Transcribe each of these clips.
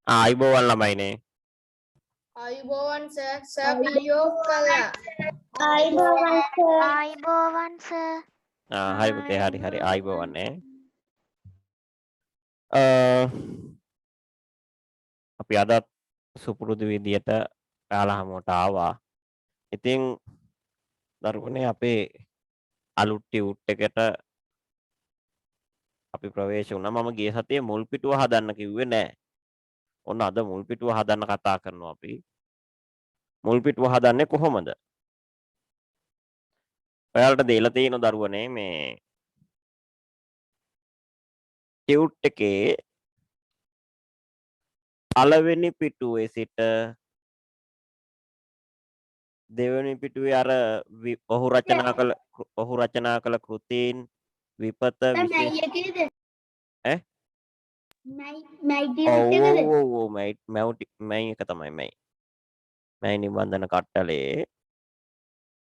ආයිබෝවන් ළමයිනේ. ආයුබෝවන් සර් පිළියෝක් කළා. ආයිබෝවන් sir. ආයිබෝවන් sir. හරි පුතේ හරි ආයිබෝවන් නේ. අපි අදත් සුපුරුදු විදියට ඔයාලා හමුවට ආවා. ඉතින් දරුවනේ අපේ අලුත් ටියුට් එකට අපි ප්‍රවේශ වුණා. මම ගිය සතියේ මුල් පිටුව හදන්න කිව්වේ නෑ. ඔන්න අද මුල් පිටුව හදන්න කතා කරනවා අපි. මුල් පිටුව හදන්නේ කොහොමද? ඔයාලට දීලා තියෙන දරුවනේ මේ ටියුට් එකේ පළවෙනි පිටුවේ සිට දෙවෙනි පිටුවේ අර ඔහු රචනා කළ කෘතීන් විපත විශේෂ ඈ මැයි එක තමයි මැයි නිබන්ධන කට්ටලේ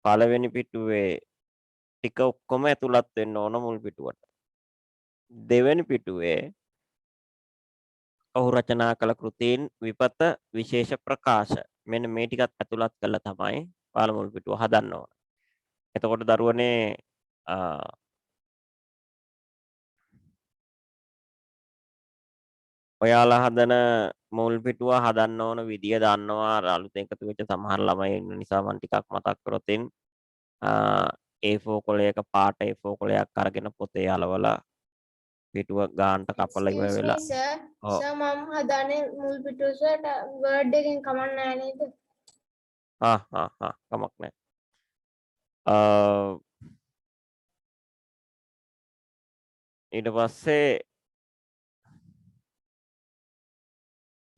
පළවෙනි පිටුවේ ටික ඔක්කොම ඇතුළත් වෙන්න ඕන මුල් පිටුවට. දෙවෙනි පිටුවේ ඔහු රචනා කළ කෘතීන් විපත විශේෂ ප්‍රකාශ මෙන්න මේ ටිකත් ඇතුළත් කරලා තමයි ඔයාලා මුල් පිටුව හදන්න ඕන. එතකොට දරුවනේ ඔයාලා හදන මුල් පිටුව හදන්න ඕන විදිය දන්නවා. අලුතෙන් එකතු වෙච්ච සමහර ළමයි ඉන්න නිසා මම ටිකක් මතක් කරොතින් A4 කොලයක පාට A4 කොලයක් අරගෙන පොතේ අලවලා පිටුව ගානට කපලා ඉවර වෙලා සර් මම හදන්නේ මුල් පිටුවට වර්ඩ් එකෙන් කමක් නැහැ නේද? කමක් නැහැ. ඊට පස්සේ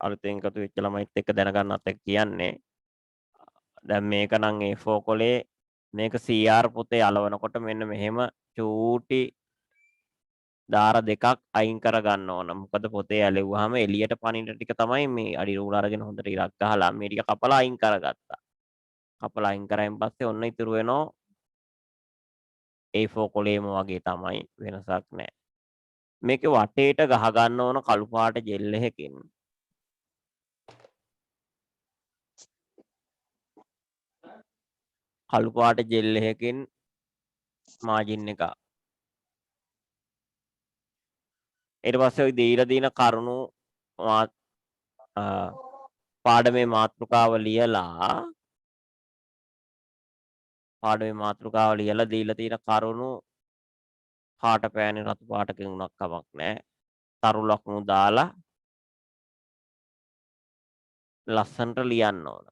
අලුතෙන් එකතු වෙච්ච ළමයිත් එක්ක දැනගන්නත් එක්ක කියන්නේ දැන් මේක නම් A4 කොලේ මේක CR පොතේ අලවනකොට මෙන්න මෙහෙම චූටි දාර දෙකක් අයින් කරගන්න ඕන. මොකද පොතේ ඇලෙව්වහම එළියට පනින ටික තමයි මේ අඩි රූල අරගෙන හොඳට ඉරක් ගහලා මේ ටික කපලා අයින් කරගත්තා. කපලා අයින් කරායින් පස්සේ ඔන්න ඉතුරු වෙනවා A4 කොලේම වගේ තමයි, වෙනසක් නැහැ. මේකේ වටේට ගහ ගන්න ඕන කළු පාට ජෙල් එකකින්. කළු පාට ජෙල් එකකින් මාජින් එක. ඊට පස්සේ ওই දීලා දින කරුණු පාඩමේ මාතෘකාව ලියලා දීලා තියෙන කරුණු පාට පෑනේ රතු පාටකින් උනක් කමක් නැහැ. තරු ලකුණු දාලා ලස්සනට ලියන්න ඕන.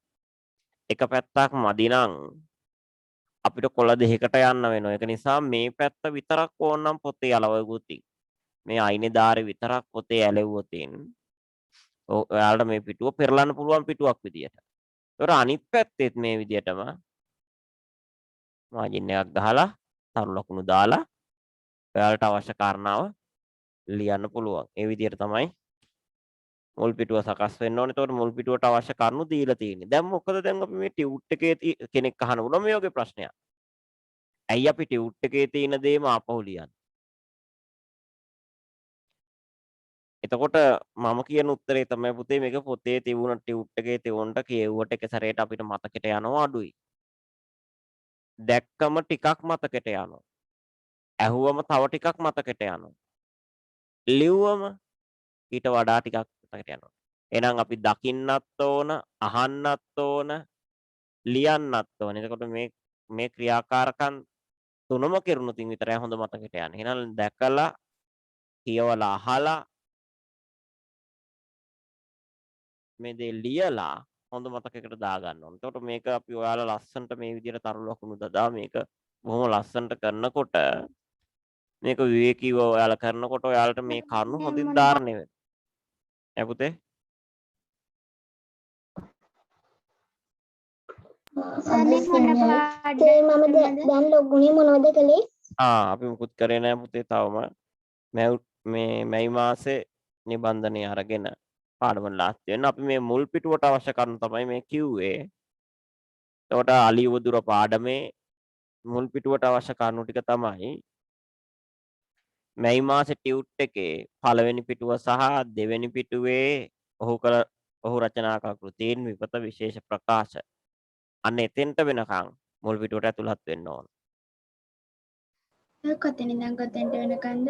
එක පැත්තක් මදි නම් අපිට කොළ දෙකකට යන්න වෙනවා. ඒක නිසා මේ පැත්ත විතරක් ඕනනම් පොතේ අලවගුතින් මේ අයිනේ ධාරේ විතරක් පොතේ ඇලෙව්වොතින් ඔයාලට මේ පිටුව පෙරලන්න පුළුවන් පිටුවක් විදියට. ඒතර අනිත් පැත්තෙත් මේ විදියටම මාජින් එකක් ගහලා තරු ලකුණු දාලා ඔයාලට අවශ්‍ය කාරණාව ලියන්න පුළුවන්. ඒ විදියට තමයි මුල් පිටුව සකස් වෙන්න ඕනේ. ඒතකොට මුල් පිටුවට අවශ්‍ය කරුණු දීලා තියෙන්නේ. දැන් මොකද දැන් අපි මේ ටියුට් එකේ කෙනෙක් අහන උන මේ වගේ ප්‍රශ්නයක්. ඇයි අපි ටියුට් එකේ තියෙන දේම ආපහු ලියන්නේ? එතකොට මම කියන උත්තරේ තමයි පුතේ මේක පොතේ තිබුණ ටියුට් එකේ තිබුණට කියෙව්වට එක සැරේට අපිට මතකෙට යනවා අඩුයි. දැක්කම ටිකක් මතකෙට යනවා. ඇහුවම තව ටිකක් මතකෙට යනවා. ලිව්වම ඊට වඩා ටිකක් මතකෙට යනවා. එහෙනම් අපි දකින්නත් ඕන, අහන්නත් ඕන, ලියන්නත් ඕන. එතකොට මේ ක්‍රියාකාරකම් තුනම කෙරුණොතින් විතරයි හොඳ මතකෙට යන්නේ. එහෙනම් දැකලා, කියවලා, අහලා මේ දේ ලියලා හොඳ මතකයකට දාගන්න ඕන. එතකොට මේක අපි ඔයාලා ලස්සනට මේ විදිහට තරු ලකුණු දදා මේක බොහොම ලස්සනට කරනකොට මේක විවේකීව ඔයාලා කරනකොට ඔයාලට මේ කරුණු හොඳින් ධාරණය වෙනවා. ඈ පුතේ? මම දැන් ලොග්ුනේ මොනවද කළේ? අපි මුකුත් කරේ නැහැ පුතේ තවම. මේ මාසේ නිබන්ධනය අරගෙන පාඩම ලාස්ති වෙන්න අපි මේ මුල් පිටුවට අවශ්‍ය කරුණු තමයි මේ කිව්වේ. එතකොට අලියවදුර පාඩමේ මුල් පිටුවට අවශ්‍ය කරුණු ටික තමයි මැයි මාසේ ටියුට් එකේ පළවෙනි පිටුව සහ දෙවෙනි පිටුවේ ඔහු රචනා කළ කෘතීන් විපත විශේෂ ප්‍රකාශ. අන්න එතෙන්ට වෙනකන් මුල් පිටුවට ඇතුළත් වෙන්න ඕන. කොතන ඉඳන් කොතෙන්ට වෙනකන්ද?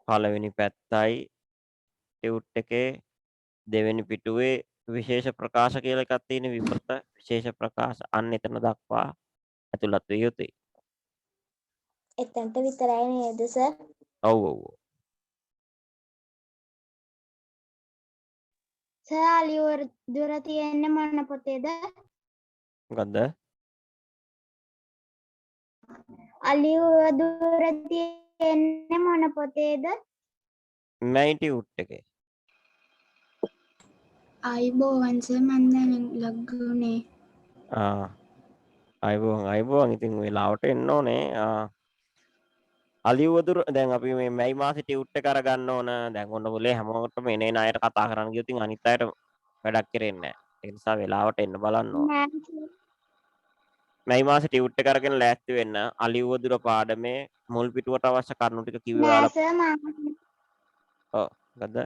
පළවෙනි පැත්තයි ටියුට් එකේ දෙවෙනි පිටුවේ විශේෂ ප්‍රකාශ කියලා එකක් තියෙන විපත විශේෂ ප්‍රකාශ අන්න එතන දක්වා ඇතුළත් විය යුතුයි. එතනට විතරයි නේද සර්? ඔව් ඔව් ඔව්. සර් අලිවර දුර තියෙන්නේ මොන පොතේද? මොකද්ද? අලිවර දුර තියෙන්නේ මොන පොතේද? මයි ටියුට් එකේ. අයිබෝවන් සර් මම දැන් ලග්ගුනේ. අයිබෝන් ඉතින් වෙලාවට එන්න ඕනේ. අලිවදුර දැන් අපි මේ මැයි මාසේ ටියුට් එක අරගන්න ඕන. දැන් ඔන්න બોලේ හැමෝටම එන අයට කතා කරන්න ගියොත් ඉතින් අනිත් අයට වැඩක් කරෙන්නේ නැහැ. ඒ නිසා වෙලාවට එන්න බලන්න ඕන. නෑ සර්. මැයි මාසේ ටියුට් එක අරගෙන ලෑස්ති වෙන්න. අලිවදුර පාඩමේ මුල් පිටුවට අවශ්‍ය කරුණු ටික කිව්වේ නෑ ඔයාලා. සර් මම ඔව්. මොකද්ද?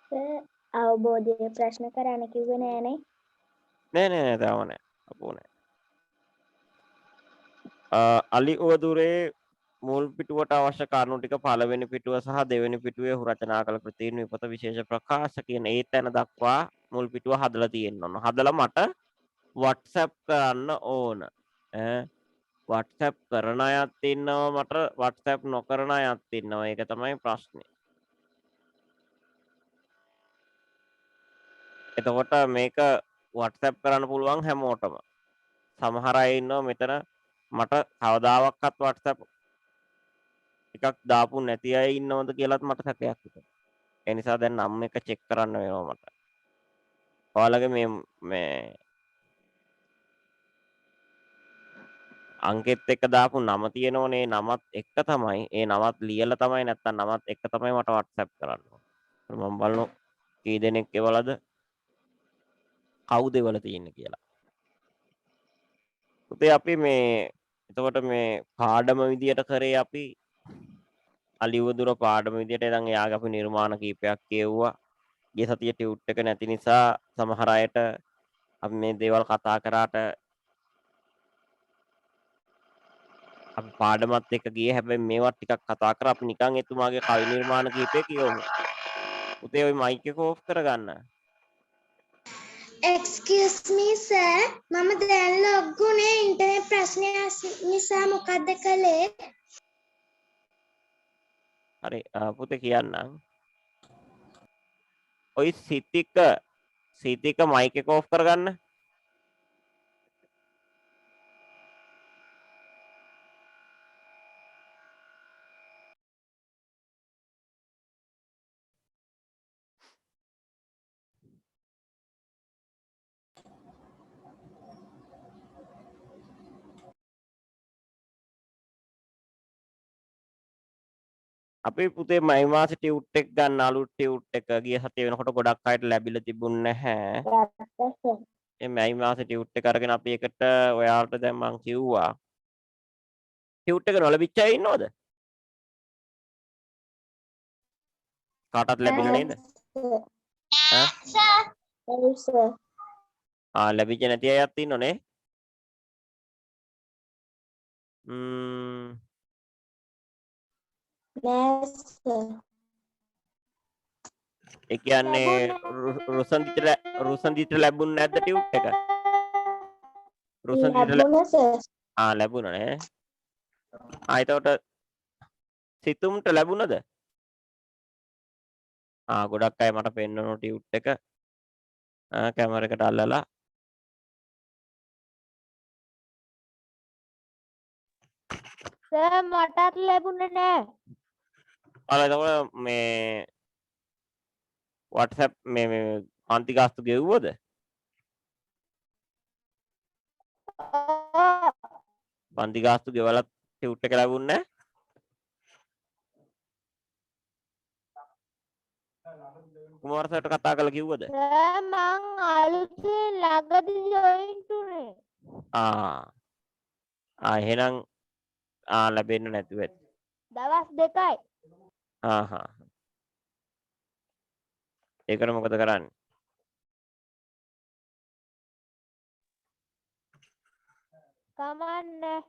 සර් අවබෝධයේ ප්‍රශ්න කරන්න කිව්වේ නෑනේ. නෑ තාම නෑ. අපෝ නෑ. අලිවදුරේ මුල් පිටුවට අවශ්‍ය කරුණු ටික පළවෙනි පිටුව සහ දෙවෙනි පිටුවේ ඔහු රචනා කළ කෘතීන් විපත විශේෂ ප්‍රකාශ කියන ඒ තැන දක්වා මුල් පිටුව හදලා තියෙන්න ඕන. හදලා මට WhatsApp කරන්න ඕන. WhatsApp කරන අයත් ඉන්නවා මට WhatsApp නොකරන අයත් ඉන්නවා. ඒක තමයි ප්‍රශ්නේ. එතකොට මේක WhatsApp කරන්න පුළුවන් හැමෝටම. සමහර අය ඉන්නවා මෙතන මට කවදාවත් WhatsApp එකක් දාපු නැති අය ඉන්නවද කියලාත් මට සැකයක් හිතෙනවා. ඒ නිසා දැන් නම් එක චෙක් කරන්න වෙනවා මට. ඔයාලගේ මේ අංකෙත් එක්ක දාපු නම තියෙනවනේ නමත් එක තමයි. ඒ නමත් ලියලා තමයි නැත්තම් නමත් එක තමයි මට WhatsApp කරන්න ඕන. මම බලනවා කී දෙනෙක් එවලද කවුද එවල තියෙන්නේ කියලා. පුතේ අපි මේ එතකොට මේ පාඩම විදියට කරේ අපි අලිවදුර පාඩම විදියට ඉතින් එයාගේ අපි නිර්මාණ කීපයක් කියවුවා. ගිය සතියේ ටියුට් එක නැති නිසා සමහර අයට අපි මේ දේවල් කතා කරාට අපි පාඩමත් එක්ක ගියේ හැබැයි මේවා ටිකක් කතා කරා අපි නිකන් එතුමාගේ කවි නිර්මාණ කීපය කියවමු. පුතේ ওই මයික් එක ඕෆ් කරගන්න. Excuse me sir මම දැන් ලොග්ගුනේ ඉන්ටර්නෙට් ප්‍රශ්නය නිසා මොකද්ද කළේ? හරි පුතේ කියන්නම්. ওই සිතික මයික් එක ඕෆ් කරගන්න. අපි පුතේ මයි මාසේ ටියුට් එක ගන්න අලුත් ටියුට් එක ගිය සතිය වෙනකොට ගොඩක් අයට ලැබිලා තිබුණ නැහැ. මේ මයි මාසේ ටියුට් එක අරගෙන අපි එකට ඔයාලට දැන් මං කිව්වා. ටියුට් එක නොලැබිච්ච අය ඉන්නවද? කාටවත් ලැබුණේ නේද? ලැබිච්ච නැති අයත් ඉන්නෝනේ. ඒ කියන්නේ රුසන්දිට ලැබුණ නැද්ද ටියුට් එක? ලැබුණා නේ. එතකොට සිතුම්ට ලැබුණද? ගොඩක් අය මට පෙන්නන ටියුට් එක කැමරා එකට අල්ලලා සර් මටත් ලැබුණේ නෑ. එතකොට මේ WhatsApp මේ අන්ති ගාස්තු ගෙව්වද? පන්ති ගාස්තු ගෙවලා ටියුට් එක ලැබුණේ නැහැ. කුමාර සර්ට කතා කරලා කිව්වද? සර් මං අලුතෙන් ළඟදී ජොයින් උනේ. එහෙනම් ලැබෙන්නේ නැතුව ඇති. දවස් 2යි. හා. ඒකට මොකද කරන්නේ? කමන්නේ.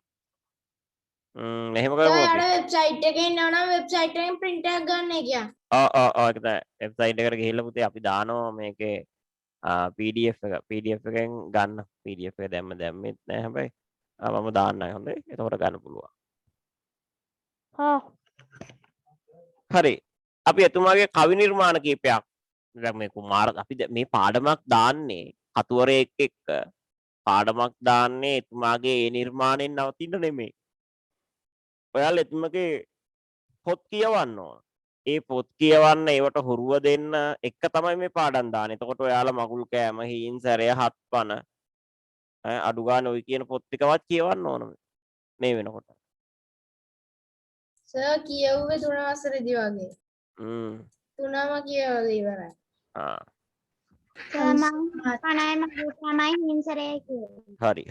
මෙහෙම සර් කරමු අපි. යාට වෙබ්සයිට් එකේ ඉන්නවනම් වෙබ්සයිට් එකෙන් print එකක් ගන්න කියන්නේ. ඒක තමයි වෙබ්සයිට් එකට ගිහිල්ලා පුතේ අපි දානවා මේකේ PDF එකෙන් ගන්න. PDF එක දැම්මෙත් නෑ හැබැයි. මම දාන්නයි හොඳේ. එතකොට ගන්න පුළුවන්. හා. හරි. අපි එතුමාගේ කවි නිර්මාණ කීපයක් දැන් මේ කුමාර අපි මේ පාඩමක් දාන්නේ කතුවරයෙක් එක්ක පාඩමක් දාන්නේ එතුමාගේ ඒ නිර්මාණයෙන් නවතින්න නෙමෙයි. ඔයාලා එතුමගේ පොත් කියවන්න ඕන. ඒ පොත් කියවන්න ඒවට හුරුව දෙන්න එක තමයි මේ පාඩම් දාන්නේ. එතකොට ඔයාලා මගුල් කෑම, හීන් සැරය, හත්පන අඩු ගන්න ඔය කියන පොත් ටිකවත් කියවන්න ඕන මේ වෙනකොට. සර් කියවුවේ 3 වසරේදී වගේ. හ්ම්. 3ම කියවලා ඉවරයි. ආ. පණයි මගේ තමයි හිංසරේ කියන්නේ. හරි.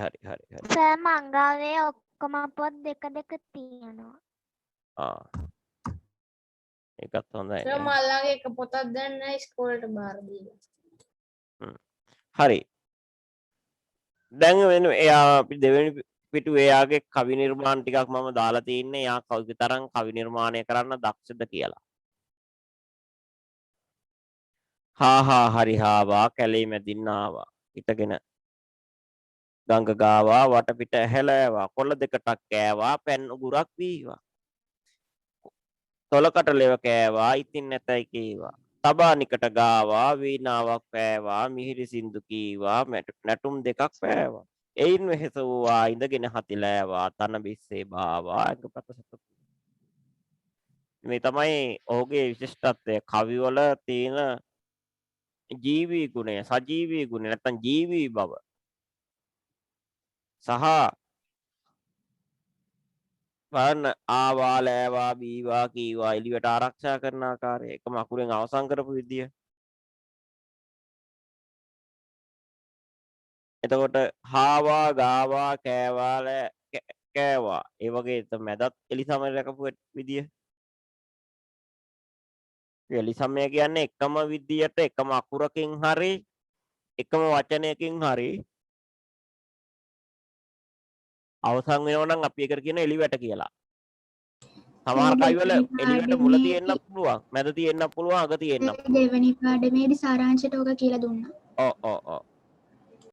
සර් මංගාවේ ඔක්කොම පොත් දෙක තියෙනවා. ආ. ඒකත් හොඳයි. සර් මල්ලාගේ එක පොතක් දැන් නැහැ ඉස්කෝලේට බාර දීලා. හරි. දැන් වෙන එයා අපි දෙවෙනි පිටුවේ එයාගේ කවි නිර්මාණ ටිකක් මම දාලා තින්නේ. එයා කවිතරම් කවි නිර්මාණය කරන්න දක්ෂද කියලා. හරි හාවා කැලේ මැදින් ආවා. හිටගෙන ගඟ ගාවා වටපිට ඇහැලෑවා. කොළ දෙකටක් කෑවා පැන් උගුරක් වීවා. තොලකට ලෙව කෑවා ඉතින් නැතයි කීවා. තබානිකට ගාවා වීණාවක් පෑවා මිහිරි සින්දු කීවා නැටුම් දෙකක් පෑවා. එයින් වෙහෙස වූවා ඉඳගෙන හතිලෑවා තන බිස්සේ බාවා ඇඟපත සතු. මේ තමයි ඔහුගේ විශිෂ්ටත්වය. කවිවල තියෙන ජීවී ගුණය, සජීවී ගුණය නැත්නම් ජීවී බව. සහ වර්ණ ආවා ලෑවා බීවා කීවා එළියට ආරක්ෂා කරන ආකාරය එකම අකුරෙන් අවසන් කරපු විදිය. එතකොට හාවා ගාවා කෑවා කෑවා ඒ වගේ මැදත් එලිසමය රැකපු විදිය. එලිසමය කියන්නේ එකම විදියට එකම අකුරකින් හරි එකම වචනයකින් හරි අවසන් වෙනවා නම් අපි ඒකට කියන එලිවැට කියලා. සමහර කවිවල එලිවැට මුල තියෙන්නත් පුළුවන්, මැද තියෙන්නත් පුළුවන්, අග තියෙන්නත් පුළුවන්. දෙවෙනි පාඩමේදී සාරාංශයට ඕක කියලා දුන්නා. ඔව්.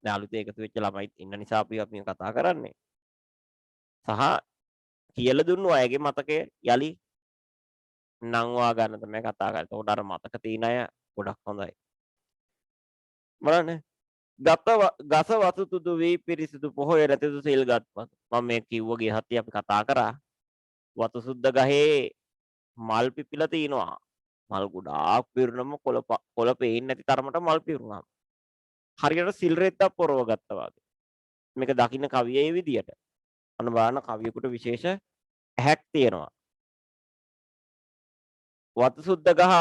දැන් අලුතෙන් එකතු වෙච්ච ළමයි ඉන්න නිසා අපි කතා කරන්නේ. සහ කියලා දුන්නු අයගේ මතකය යලි නංවා ගන්න තමයි කතා කරන්නේ. ඒකට අර මතක තියෙන අය ගොඩක් හොඳයි. බලන්න. ගස වසුතුදු වී පිරිසිදු පොහොය රැතිදු සිල්ගත් පසු. මම මේ කිව්වගේ හතිය අපි කතා කරා. වතු සුද්ද ගහේ මල් පිපිලා තිනවා. මල් ගොඩාක් පිරුණම කොළ පේන්නේ නැති තරමට මල් පිරුණා. හරියට සිල් රෙද්දක් පොරව ගත්තා වගේ. මේක දකින්න කවියේ විදියට. අන්න බලන්න කවියෙකුට විශේෂ ඇහැක් තියෙනවා. වතු සුද්ද ගහ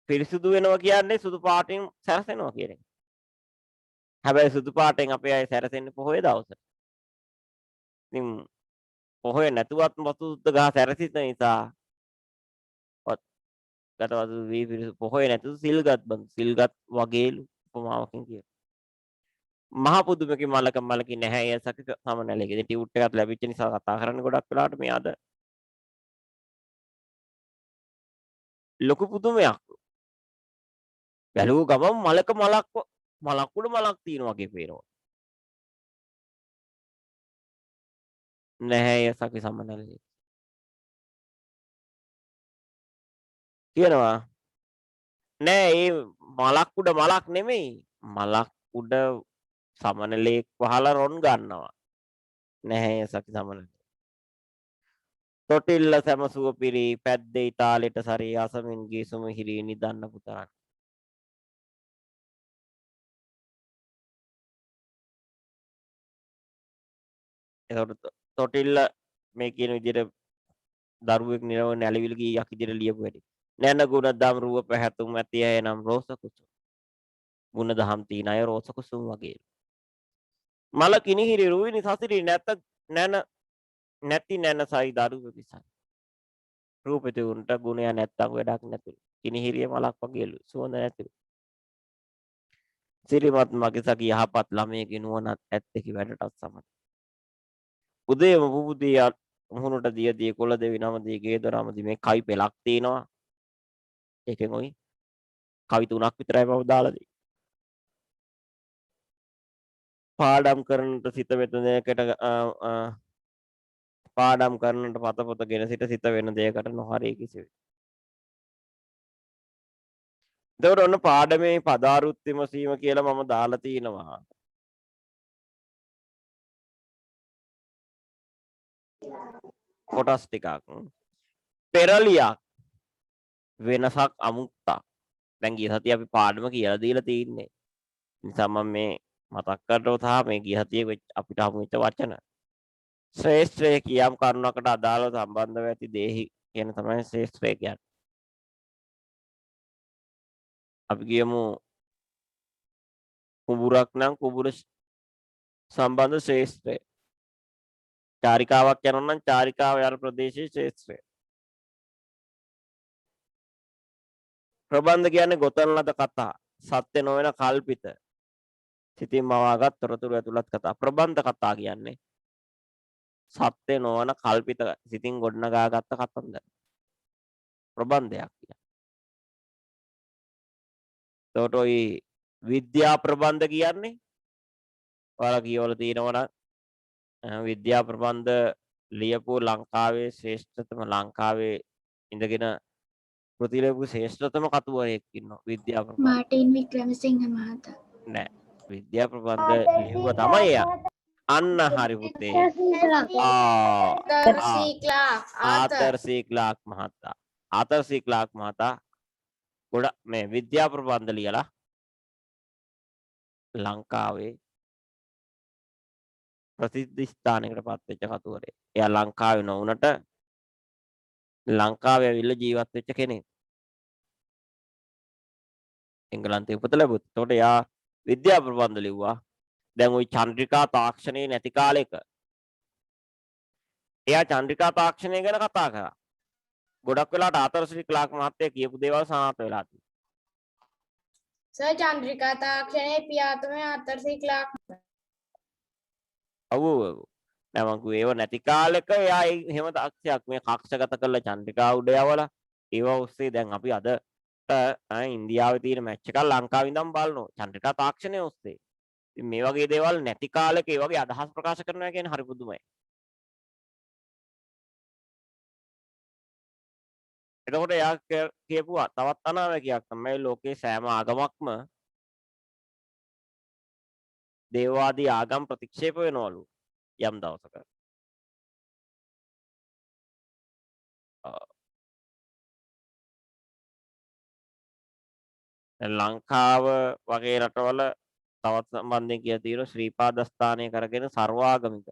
පිරිසුදු වෙනවා කියන්නේ සුදු පාටින් සැරසෙනවා කියන එක. හැබැයි සුදු පාටෙන් අපේ අය සැරසෙන්නේ පොහොය දවසට. ඉතින් පොහොය නැතුවත් වතු සුද්ද ගහ සැරසිත නිසා ගතවතු වී පිරිසු පොහොය නැතුව සිල්ගත් බඳු සිල්ගත් වගේලු උපමාවකින් කියනවා. මහ පුදුමකේ මලක නැහැ ය සක සමනලෙක. ඉතින් ටියුට් එකක් ලැබිච්ච නිසා කතා කරන්නේ ගොඩක් වෙලාවට මේ අද ලොකු පුදුමයක්. බැලුව ගමන් මලක් උඩ මලක් තියෙනවා වගේ පේනවා. නැහැ ය සක සමනලෙක. කියනවා නෑ ඒ මලක් උඩ මලක් නෙමෙයි. මලක් උඩ සමනලෙක් වහලා රොන් ගන්නවා. නැහැ සකි සමනලෙක්. තොටිල්ල සැමසුව පිරි පැද්දේ තාලෙට සරී අසමින් ගීසුම හිරී නිදන්න පුතරන්. එතකොට තොටිල්ල මේ කියන විදිහට දරුවෙක් නිරව නැලවිලි ගීයක් විදිහට ලියපු හැටි. නැන ගුණ දම් රුව පැහැතුම් ඇති අය නම් රෝස කුසුම්. ගුණ දහම් තියන අය රෝස කුසුම් වගේ. මල කිනිහිරි රුවිනි සසිරි නැති නැන සයි දරුවෙකි සයි. රූපේ තිබුණට ගුණය නැත්තම් වැඩක් නැතුළු. කිනිහිරිය මලක් වගේලු සුවඳ නැතිලු. සිරිමත් මගසකි යහපත් ළමයේගේ නුවණත් ඇත්තකි වැඩටත් සමත්. උදේම පුබුදී මුහුණට දියදී කොළ දෙවි නමදී ගේ දොරමදී මේ කවි පෙළක් තියෙනවා. ඒකෙන් ඔයි කවි 3ක් විතරයි මම දාලා දෙන්නේ. පාඩම් කරනට සිත වෙත දෙයකට පාඩම් කරනට පතපොතගෙන සිත වෙන දෙයකට නොහරේ කිසිවෙ. එතකොට ඔන්න පාඩමේ පදාරුත් විමසීම කියලා මම දාලා තිනවා. කොටස් ටිකක්. පෙරලියක් වෙනසක් අමුත්තක්. දැන් ගිය සතියේ අපි පාඩම කියලා දීලා තින්නේ. නිසා මම මේ මතක් කරලා තා මේ ගිය සතියේ අපිට හමු වෙච්ච වචන. ශ්‍රේෂ්ඨය කියම් කරුණකට අදාළව සම්බන්ධව ඇති දේහි කියන තමයි ශ්‍රේෂ්ඨය කියන්නේ. අපි කියමු කුඹුරක් නම් කුඹුර සම්බන්ධ ශ්‍රේෂ්ඨය. චාරිකාවක් යනවා නම් චාරිකාව යන ප්‍රදේශයේ ශ්‍රේෂ්ඨය. ප්‍රබන්ධ කියන්නේ ගොතන ලද කතා. සත්‍ය නොවන කල්පිත. සිතින් මවාගත් තොරතුරු ඇතුළත් කතා. ප්‍රබන්ධ කතා කියන්නේ සත්‍ය නොවන කල්පිත සිතින් ගොඩනගාගත්ත කතන්දර. ප්‍රබන්ධයක් කියන්නේ. එතකොට ඔය විද්‍යා ප්‍රබන්ධ කියන්නේ ඔයාලා කියවලා තියෙනවා නම් විද්‍යා ප්‍රබන්ධ ලියපු ලංකාවේ ශ්‍රේෂ්ඨතම ලංකාවේ ඉඳගෙන කෘති ලියපු ශ්‍රේෂ්ඨතම කතුවරයෙක් ඉන්නවා විද්‍යා ප්‍රබන්ධ. මාටින් වික්‍රමසිංහ මහතා. නෑ විද්‍යා ප්‍රබන්ධ ලියුවා තමයි එයා. අන්න හරි පුතේ. ආතර් සී ක්ලාක් මහතා. ආතර් සී ක්ලාක් මහතා ගොඩ මේ විද්‍යා ප්‍රබන්ධ ලියලා ලංකාවේ ප්‍රසිද්ධ ස්ථානයකට පත් වෙච්ච කතුවරයෙක්. එයා ලංකාවේ නොවුනට ලංකාවේ ඇවිල්ලා ජීවත් වෙච්ච කෙනෙක්. එංගලන්තේ උපත ලැබුත්. එතකොට එයා විද්‍යා ප්‍රබන්ධ ලිව්වා. දැන් ওই චන්ද්‍රිකා තාක්ෂණයේ නැති කාලෙක එයා චන්ද්‍රිකා තාක්ෂණය ගැන කතා කරා. ගොඩක් වෙලාවට ආතර් සී ක්ලාක් මහත්තයා කියපු දේවල් සනාථ වෙලා තියෙනවා. සර් චන්ද්‍රිකා තාක්ෂණයේ පියාතුමේ ආතර් සී ක්ලාක්. ඔව් නෑ මං කිව්වේ ඒව නැති කාලෙක එයා එහෙම තාක්ෂයක් මේ කක්ෂගත කරලා චන්ද්‍රිකා උඩ යවලා ඒව ඔස්සේ දැන් අපි අද ඉන්දියාවේ තියෙන මැච් එකක් ලංකාවේ ඉඳන් බලනවා චන්ද්‍රිකා තාක්ෂණය ඔස්සේ. ඉතින් මේ වගේ දේවල් නැති කාලෙක ඒ වගේ අදහස් ප්‍රකාශ කරනවා කියන්නේ හරි පුදුමයි. එතකොට එයා කියපුවා තවත් අනාවැකියක් තමයි ලෝකේ සෑම ආගමක්ම දේවවාදී ආගම් ප්‍රතික්ෂේප වෙනවලු යම් දවසක. ලංකාව වගේ රටවල තවත් සම්බන්ධයෙන් කියලා තියෙනවා ශ්‍රීපාද ස්ථානය කරගෙන සර්වාගමික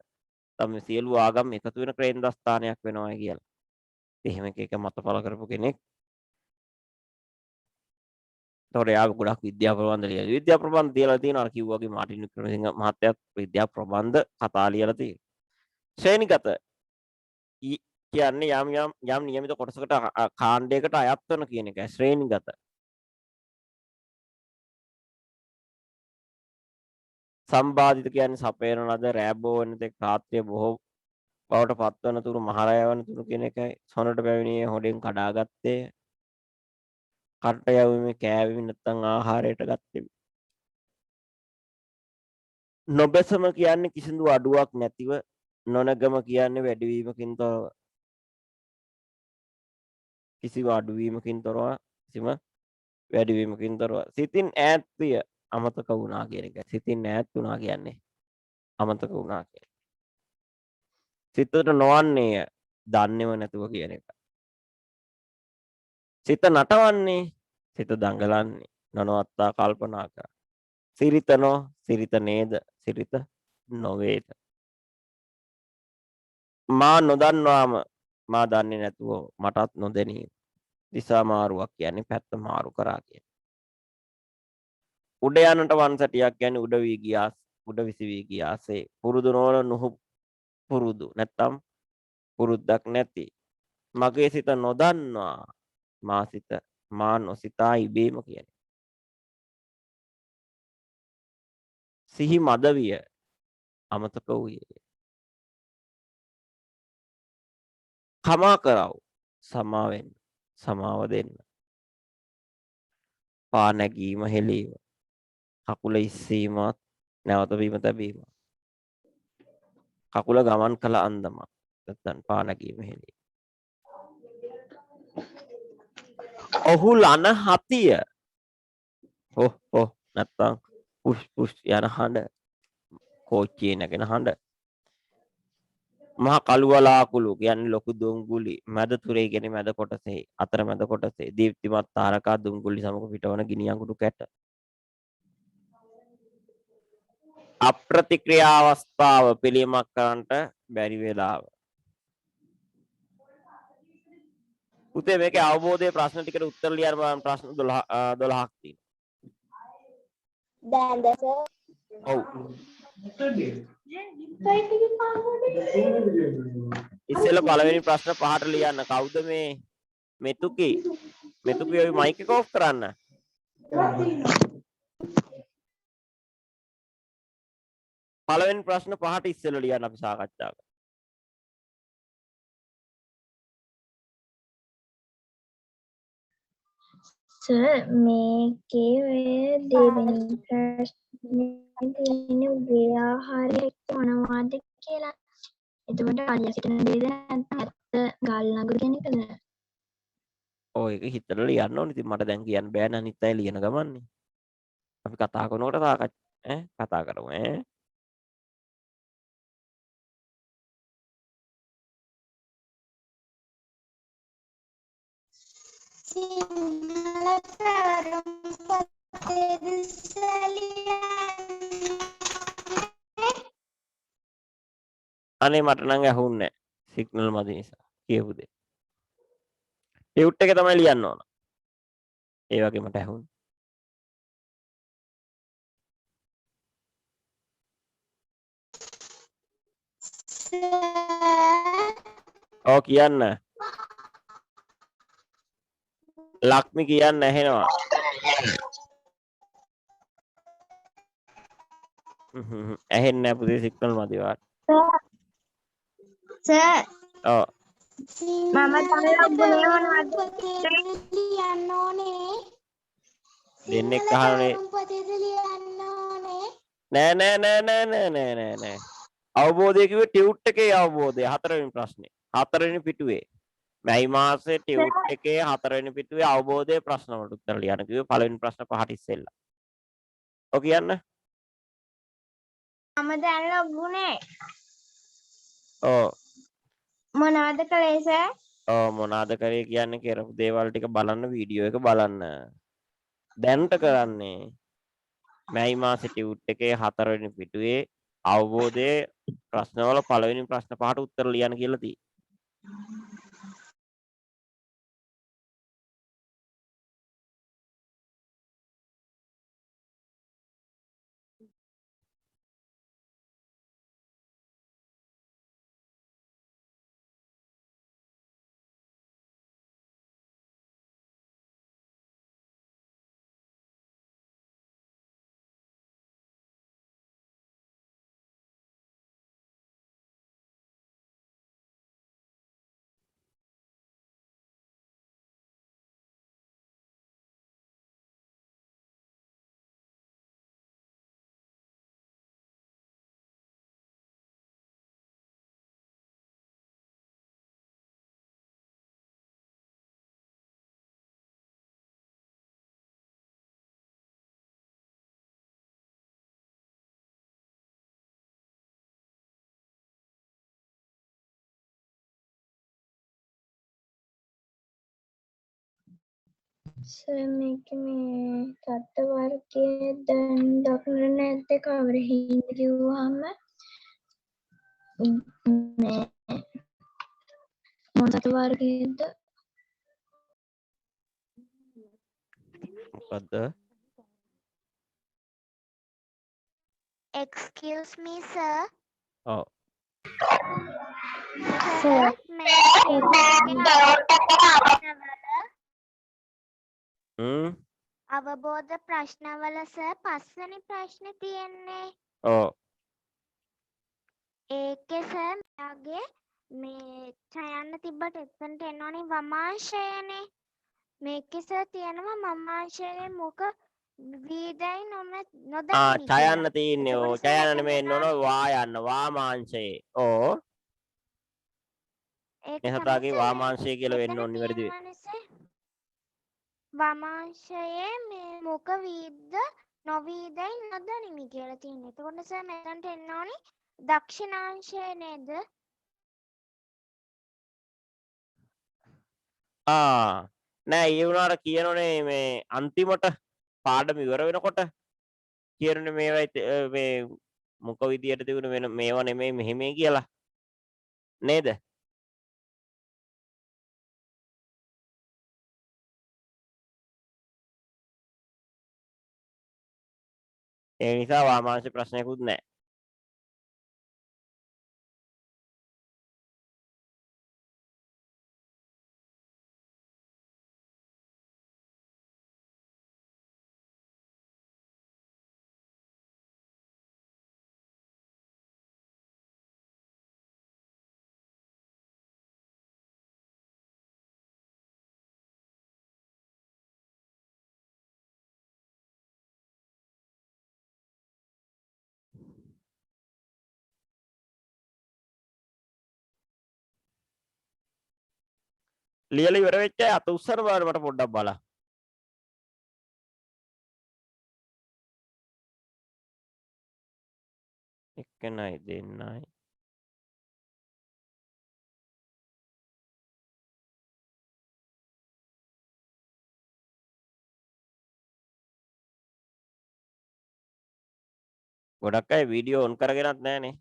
තමයි සියලු ආගම් එකතු වෙන කේන්ද්‍ර ස්ථානයක් වෙනවා කියලා. එහෙම එක මතපල කරපු කෙනෙක්. ඒතකොට එයා ගොඩක් විද්‍යා ප්‍රබන්ධ ලියලා. විද්‍යා ප්‍රබන්ධ තියලා තියෙනවා අර කිව්වා වගේ මාටින් වික්‍රමසිංහ මහත්තයාත් විද්‍යා ප්‍රබන්ධ කතා ලියලා තියෙනවා. ශ්‍රේණිගත කියන්නේ යම් නියමිත කොටසකට කාණ්ඩයකට අයත් වෙන කියන එකයි ශ්‍රේණිගත. සම්බාධිත කියන්නේ සපයන ලද රෑබෝ වෙන තෙක් රාත්‍රිය බොහෝ බවට පත්වන තුරු මහරය වන තුරු කියන එකයි. සොනට පැමිණියේ හොඩෙන් කඩාගත්තේ. කටට යවීමේ කෑවීම නැත්නම් ආහාරයට ගත්තේ. නොබැසම කියන්නේ කිසිදු අඩුවක් නැතිව, නොනගම කියන්නේ වැඩිවීමකින් තොරව. කිසිව අඩුවීමකින් තොරව, කිසිම වැඩිවීමකින් තොරව. සිතින් ඈත් විය අමතක වුණා කියන එක. සිතින් ඈත් වුණා කියන්නේ අමතක වුණා කියන්නේ. සිතට නොවන්නේය දන්නේව නැතුව කියන එක. සිත නටවන්නේ, සිත දඟලන්නේ, නොනවත්තා කල්පනා කර. සිරිතනෝ සිරිත නේද, සිරිත නොවේද. මා නොදන්වාම මා දන්නේ නැතුව මටත් නොදැනී. දිසා මාරුවක් කියන්නේ පැත්ත මාරු කරා කියන. උඩ යනට වන්සටියක් කියන්නේ උඩ වී ගියා, උඩ විසි වී ගියාසේ. පුරුදු නොවන නුහු පුරුදු නැත්තම් පුරුද්දක් නැති. මගේ සිත නොදන්නවා මා නොසිතා ඉබේම කියන්නේ. සිහි මද විය අමතක වූයේ. කමා කරව සමාවෙන්න සමාව දෙන්න. පා නැගීම හෙලීම කකුල ඉස්සීමත් නැවත බීම තැබීම. කකුල ගමන් කළ අන්දමක් නැත්නම් පා නැගීම හෙලීම. ඔහු ලන හතිය නැත්තම් පුෂ් යන හඬ කෝච්චියේ නැගෙන හඬ. මහා කළුවලාකුළු කියන්නේ ලොකු දුම්ගුලි මැද තුරේ කියන්නේ මැද කොටසේ අතර මැද කොටසේ දීප්තිමත් තාරකා දුම්ගුලි සමග පිටවන ගිනි අඟුරු කැට. අප්‍රතික්‍රියා අවස්ථාව පිළියමක් කරන්නට බැරි වෙලාව. පුතේ මේකේ අවබෝධයේ ප්‍රශ්න ටිකට උත්තර ලියන්න බලන්න ප්‍රශ්න 12ක් තියෙනවා. දැන්ද සර් ඔව්. ඉස්සෙල්ලා පළවෙනි ප්‍රශ්න පහට ලියන්න. කවුද මේ මෙතුකි? මෙතුකි ඔය මයික් එක ඔෆ් කරන්න. පළවෙනි ප්‍රශ්න පහට ඉස්සෙල්ලා ලියන්න අපි සාකච්ඡා කරමු. සර් මේකේ ඔය දෙවෙනි ප්‍රශ්නේ තියෙන උගේ ආහාරය මොනවද කියලා. එතකොට අලිය සිටින දේද නැත්නම් ඇත්ත ගල් නගුරු කියන එකද? ඔය ඒක හිතලා ලියන්න ඕනේ. ඉතින් මට දැන් කියන්න බෑ නේ අනිත් අය ලියන ගමන්නේ. අපි කතා කරනකොට කතා කරමු ඈ. සිංහල පැවරුම් පොතේ දිසලියන්නේ අනේ මට නම් ඇහුන්නේ නැහැ. සිග්නල් මදි නිසා කියපු දේ. ටියුට් එකේ තමයි ලියන්න ඕන. ඒ වගේ මට ඇහුන්නේ. ඔව් කියන්න. ලක්මි කියන්න ඇහෙනවා. ඇහෙන්නේ නැහැ පුතේ සිග්නල් මදි වාට. සර් ඔව්. මම තමයි ලබුනේ මොනවද ලියන්න ඕනේ දෙන්නෙක් අහන්නේ නෑ. අවබෝධය කිව්වේ ටියුට් එකේ අවබෝධය හතරවෙනි ප්‍රශ්නේ. හතරවෙනි පිටුවේ. මැයි මාසේ ටියුට් එකේ හතරවෙනි පිටුවේ අවබෝධයේ ප්‍රශ්න වලට උත්තර ලියන්න කිව්වේ පළවෙනි ප්‍රශ්න පහට ඉස්සෙල්ලා. ඔව් කියන්න. මම දැන් ලබුනේ ඔව්. මොනවද කළේ සර්? ඔව් මොනවාද කරේ කියන්නේ කරපු දේවල් ටික බලන්න වීඩියෝ එක බලන්න. දැන්ට කරන්නේ මැයි මාසේ ටියුට් එකේ හතරවෙනි පිටුවේ අවබෝධයේ ප්‍රශ්නවල පළවෙනි ප්‍රශ්න පහට උත්තර ලියන්න කියලා තියෙනවා. සර් මේක මේ තත්ත්ව වර්ගයේ දැන් දක්නට නැද්ද කවර හින්ද කිව්වහම මේ මොන තත්ත්ව වර්ගයේද? මොකද්ද? Excuse me sir. ඔව්. සර් අවබෝධ ප්‍රශ්නවල සර් 5 වෙනි ප්‍රශ්නේ තියෙන්නේ. ඔව්. ඒකේ සර් මෙයාගේ මේ ඡයන්න තිබ්බට එතනට එනවනේ වමාංශයනේ. මේකේ සර් තියෙනවා මමාංශයේ මුක වීදයි නොදනිමි ඡයන්න තියෙන්නේ. ඕ ඡයන්න නෙමෙයි එන්න ඕන වා යන්න වාමාංශයේ. ඕ. මේ සතාගේ වාමාංශය කියලා වෙන්න ඕන නිවැරදි. වමාංශයේ මේ මුක වීද නොවීදයි නොදනිමි කියලා තියෙනවා. එතකොට සර් මෙතනට එන්න ඕනේ දක්ෂිණාංශය නේද? නෑ ඒ වුණාට කියනෝනේ මේ අන්තිමට පාඩම ඉවර වෙනකොට කියනනේ මේවයි මේ මුක විදියට තිබුණ වෙන මේවා නෙමෙයි මෙහෙමයි කියලා නේද? ඒ නිසා වාමාංශ ප්‍රශ්නයක්වත් නැහැ. ලියලා ඉවර වෙච්ච අය අත උස්සන බාර මට පොඩ්ඩක් බලන්න. එක්කනයි දෙන්නයි. ගොඩක් අය වීඩියෝ ඔන් කරගෙනත් නැහනේ.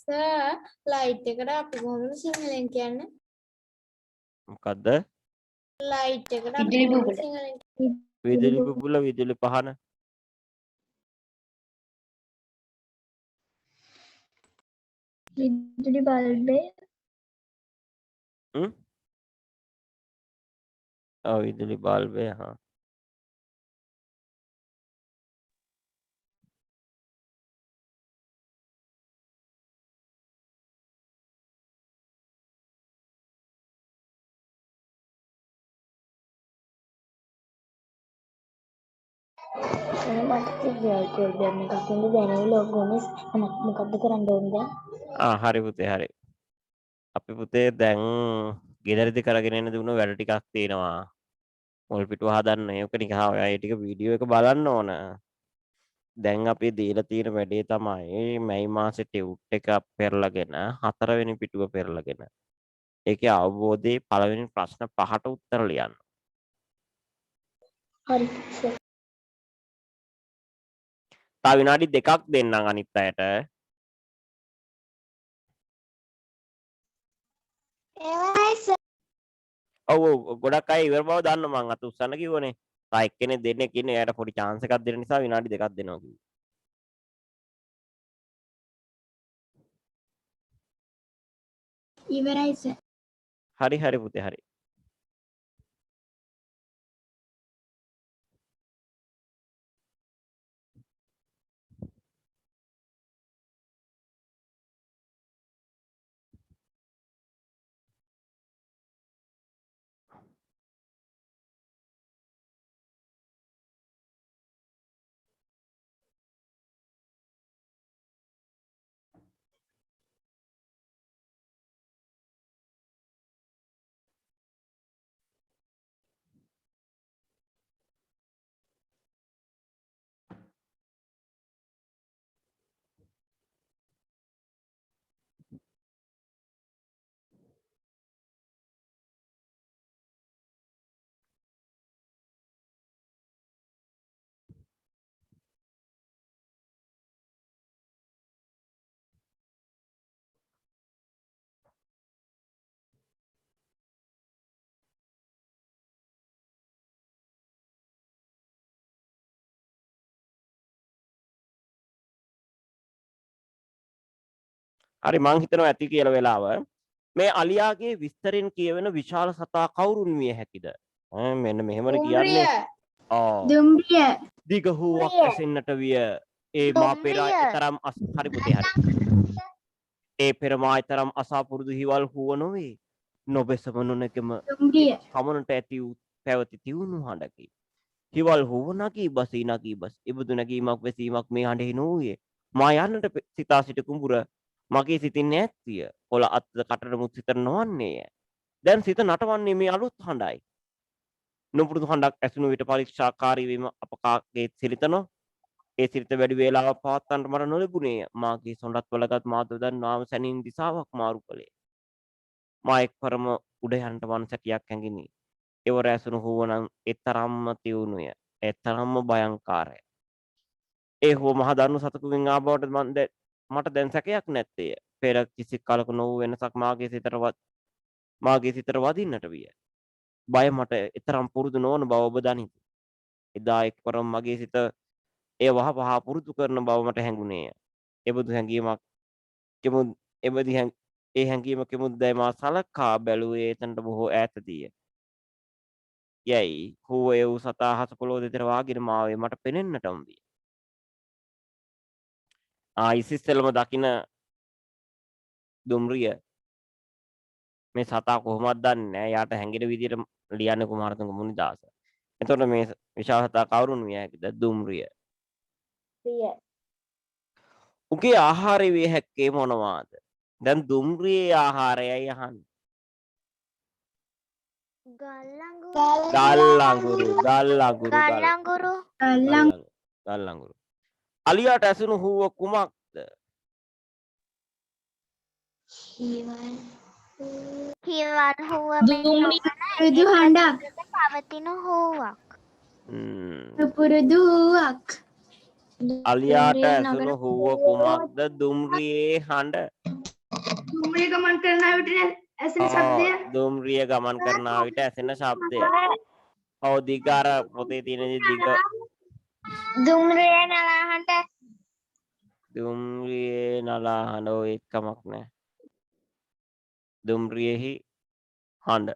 සර් ලයිට් එකට අපි කොහොමද සිංහලෙන් කියන්නේ? මොකද්ද? ලයිට් එකට අපි කොහොමද සිංහලෙන් විදුලි බුබුල විදුලි පහන. විදුලි බල්බය ඔව් විදුලි බල්බය හා. මට ප්‍රෝග්‍රෑම් එකක් දෙන්න දැනුයි ලොග්ගෝනස් මොකක්ද කරන්න ඕනද? හරි පුතේ හරි. අපි පුතේ දැන් ගෙදරදි කරගෙන එන්න දුන්න වැඩ ටිකක් තියෙනවා. මුල් පිටුව හදන්න ඒක නිකන් ඔයා ඒ ටික වීඩියෝ එක බලන්න ඕන. දැන් අපි දීලා තියෙන වැඩේ තමයි මැයි මාසේ ටියුට් එක පෙරලාගෙන 4 වෙනි පිටුව පෙරලාගෙන ඒකේ අවබෝධයේ පළවෙනි ප්‍රශ්න 5ට උත්තර ලියන්න. හරි සර්. තව විනාඩි 2ක් දෙන්නම් අනිත් අයට. ඒවයි සර්. ඔව් ගොඩක් අය ඉවර බව දන්න මං අත උස්සන්න කිව්වනේ. තා එක්කෙනෙක් දෙන්නෙක් ඉන්නේ එයාට පොඩි chance එකක් දෙන්න නිසා විනාඩි 2ක් දෙනවා කිව්වා. ඉවරයි සර්. හරි හරි පුතේ හරි. හරි මං හිතනවා ඇති කියලා වෙලාව. මේ අලියාගේ විස්තරෙන් කියවෙන විශාල සතා කවුරුන් විය හැකිද? මෙන්න මෙහෙමනේ කියන්නේ. ආ දුම්රිය. දිග හුවක් ඇසෙන්නට විය. ඒ මා පෙර තරම් හරි පුතේ හරි. ඒ පෙර මා තරම් අසාපුරුදු හිවල් හුව නොවේ. නොබෙසම නොනකම දුම්රිය. කමනට ඇති වූ පැවති තියුණු හඬකි. හිවල් හුව නගී බසී නගී බස්. ඉබදු නැගීමක් වැසීමක් මේ හඬෙහි නොවූයේ. මා යන්නට සිතා සිට කුඹුර මගේ සිතින් ඈත්විය. කොළ අත්ද කටට මුත් සිතට නොවන්නේය. දැන් සිත නටවන්නේ මේ අලුත් හඬයි. නොපුරුදු හඬක් ඇසුණු විට පරීක්ෂාකාරී වීම අපකාගේ සිරිතනෝ. ඒ සිරිත වැඩි වේලාවක් පවත්වන්නට මට නොලැබුණේය. මාගේ සොඬත් වලගත් මාධව දන්වාම සැනින් දිසාවක් මාරු කළේ. මා එක්වරම උඩ යන්නට මන සැකියක් හැඟිනි. එවර ඇසුණු හුවනම් එතරම්ම තියුණුය. එතරම්ම භයංකාරය. ඒ හුව මහ දරුණු සතකුගෙන් ආබවට මට දැන් සැකයක් නැත්තේය. පෙර කිසි කලක නොවූ වෙනසක් මාගේ සිතට වදින්නට විය. බය මට එතරම් පුරුදු නොවන බව ඔබ දනිති. එදා එක්වරම මගේ සිත එය වහ වහා පුරුදු කරන බව මට හැඟුණේය. එබඳු හැඟීමක් ඒ හැඟීම කෙමුද්දැයි මා සලකා බැලුවේ එතනට බොහෝ ඈතදීය. යැයි හුව එව් සතා හස පොළොව දෙතර වාගෙන මාවේ මට පෙනෙන්නටම විය. ඉස්සෙල්ලම දකින දුම්රිය මේ සතා කොහොමද දන්නේ නැහැ. යාට හැංගෙන විදියට ලියන්නේ කුමාරතුංග මුනිදාස. එතකොට මේ විශාල සතා කවුරුන් විය හැකිද? දුම්රිය. උගේ ආහාරය විය හැක්කේ මොනවාද? දැන් දුම්රියේ ආහාරයයි අහන්නේ. ගල්ලඟුරු. අලියාට ඇසුණු හුව කුමක්ද? හිවල් හුව පුරුදු හඬක්. පවතින හුවක්. පුරුදු හුවක්. අලියාට ඇසුණු හුව කුමක්ද? දුම්රියේ හඬ. දුම්රිය ගමන් කරන විට ඇසෙන ශබ්දය. දුම්රිය ගමන් කරන විට ඇසෙන ශබ්දය. ඔව් දිග අර පොතේ තියෙන දිග. දුම්රියේ නලහඬ. දුම්රියේ නලහඬ ඔය එකමක් නෑ. දුම්රියෙහි හඬ.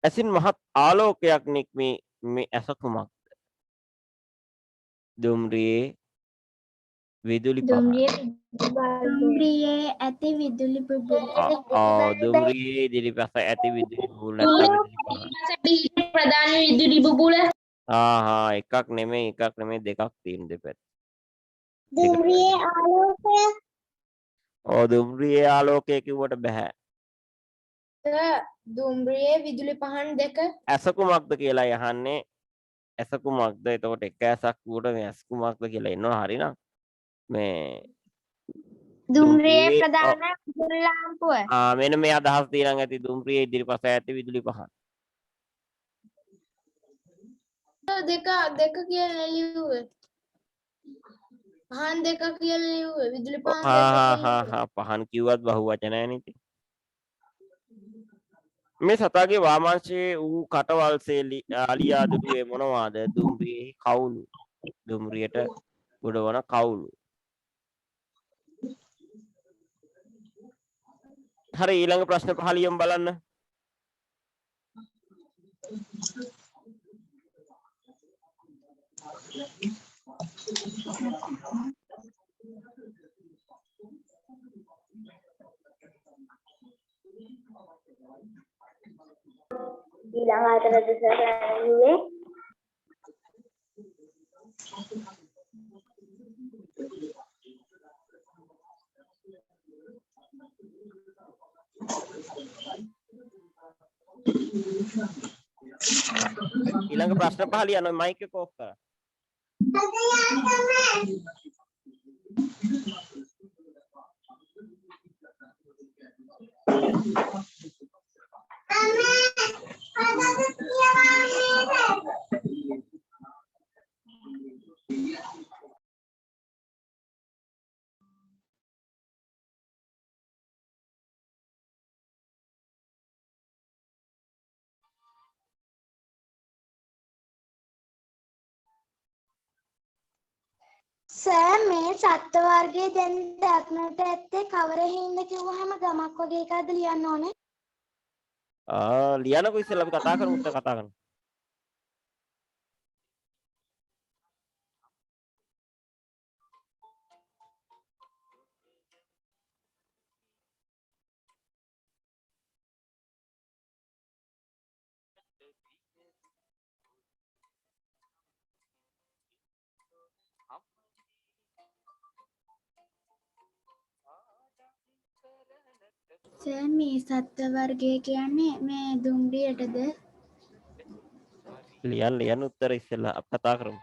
ඇසින් මහත් ආලෝකයක් නික්මී මේ ඇස කුමක්ද? දුම්රියේ විදුලි පහන. දුම්රියේ ඇති විදුලි බුබුල. දුම්රියේ ඉදිරිපස ඇති විදුලි බුබුල. ප්‍රධාන විදුලි බුබුල. එකක් නෙමෙයි දෙකක් තියෙන දෙපැත්ත. දුම්රියේ ආලෝකය. දුම්රියේ ආලෝකය කිව්වට බෑ. දුම්රියේ විදුලි පහන් දෙක. ඇස කුමක්ද කියලා යහන්නේ. ඇස කුමක්ද? එතකොට එක ඇසක් වුණොත් මේ ඇස කුමක්ද කියලා එනවා හරිනම්. මේ දුම්රියේ ප්‍රධාන විදුලි ලාම්පුව. මෙන්න මේ අදහස් තියෙනන් ඇති දුම්රියේ ඉදිරිපස ඇති විදුලි පහන්. දෙක කියලා ලියුවේ. පහන් දෙක කියලා ලියුවේ. විදුලි පහන් දෙක. පහන් කිව්වත් බහුවචනයනේ ඉතින්. මේ සතාගේ වාමාංශයේ ඌ කටවල්සේ අලියා දුටුවේ මොනවාද? දුම්රියේ කවුළු. දුම්රියට ගොඩවන කවුළු. හරි ඊළඟ ප්‍රශ්න පහ ලියමු බලන්න. ඊළඟ ආතනද සරන්නේ ඊළඟ ප්‍රශ්න පහ ලියන්න මයික් එක ඕෆ් කරා. සර් මේ සත්ත්ව වර්ගයේ දැන් දක්නට ඇත්තේ කවර හිඳ කිව්වහම ගමක් වගේ එකක්ද ලියන්න ඕනේ? ලියනකො ඉස්සෙල්ලා අපි කතා කරමු උත්තර කතා කරමු. සර් මේ සත්ත්ව වර්ගය කියන්නේ මේ දුම්රියටද? ලියන්න උත්තර ඉස්සෙල්ලා අපි කතා කරමු.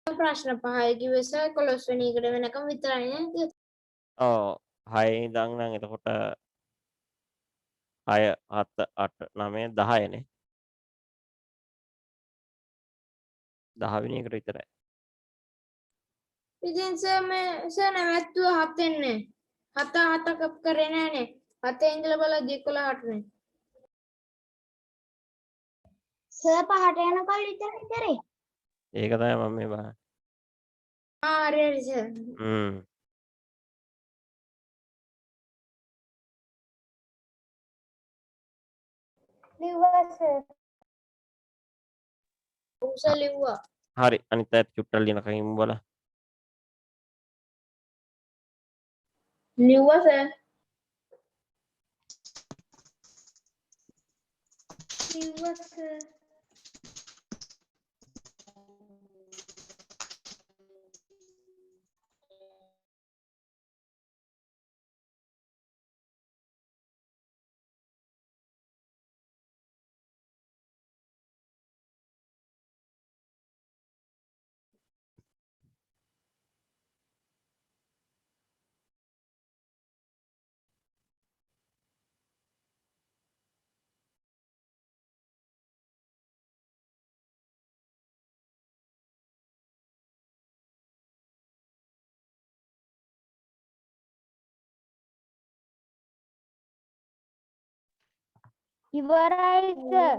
ප්‍රශ්න 5 කිව්වේ සර් 11 වෙනි එකට වෙනකම් විතරයි නේද? ඔව් 6 ඉඳන් නම් එතකොට 6 7 8 9 10 නේ. 10 වෙනි එකට විතරයි. ඉතින් සර් මේ සර් නැවැත්තුව 7 න්නේ. 7 කරේ නෑනේ. 7 ඉඳලා බලද්දි 11ට නේ. සර් පහට යනකල් විතරයි කරේ. ඒක තමයි මම මේ බලන්නේ. හරි සර්. ලිව්වා සර්. උස ලිව්වා. හරි අනිත් අයත් චුට්ටක් ලියනකම් ඉමු බලන්න. ලිව්වා සර්. ලිව්වා සර්. ඉවරයි සර්.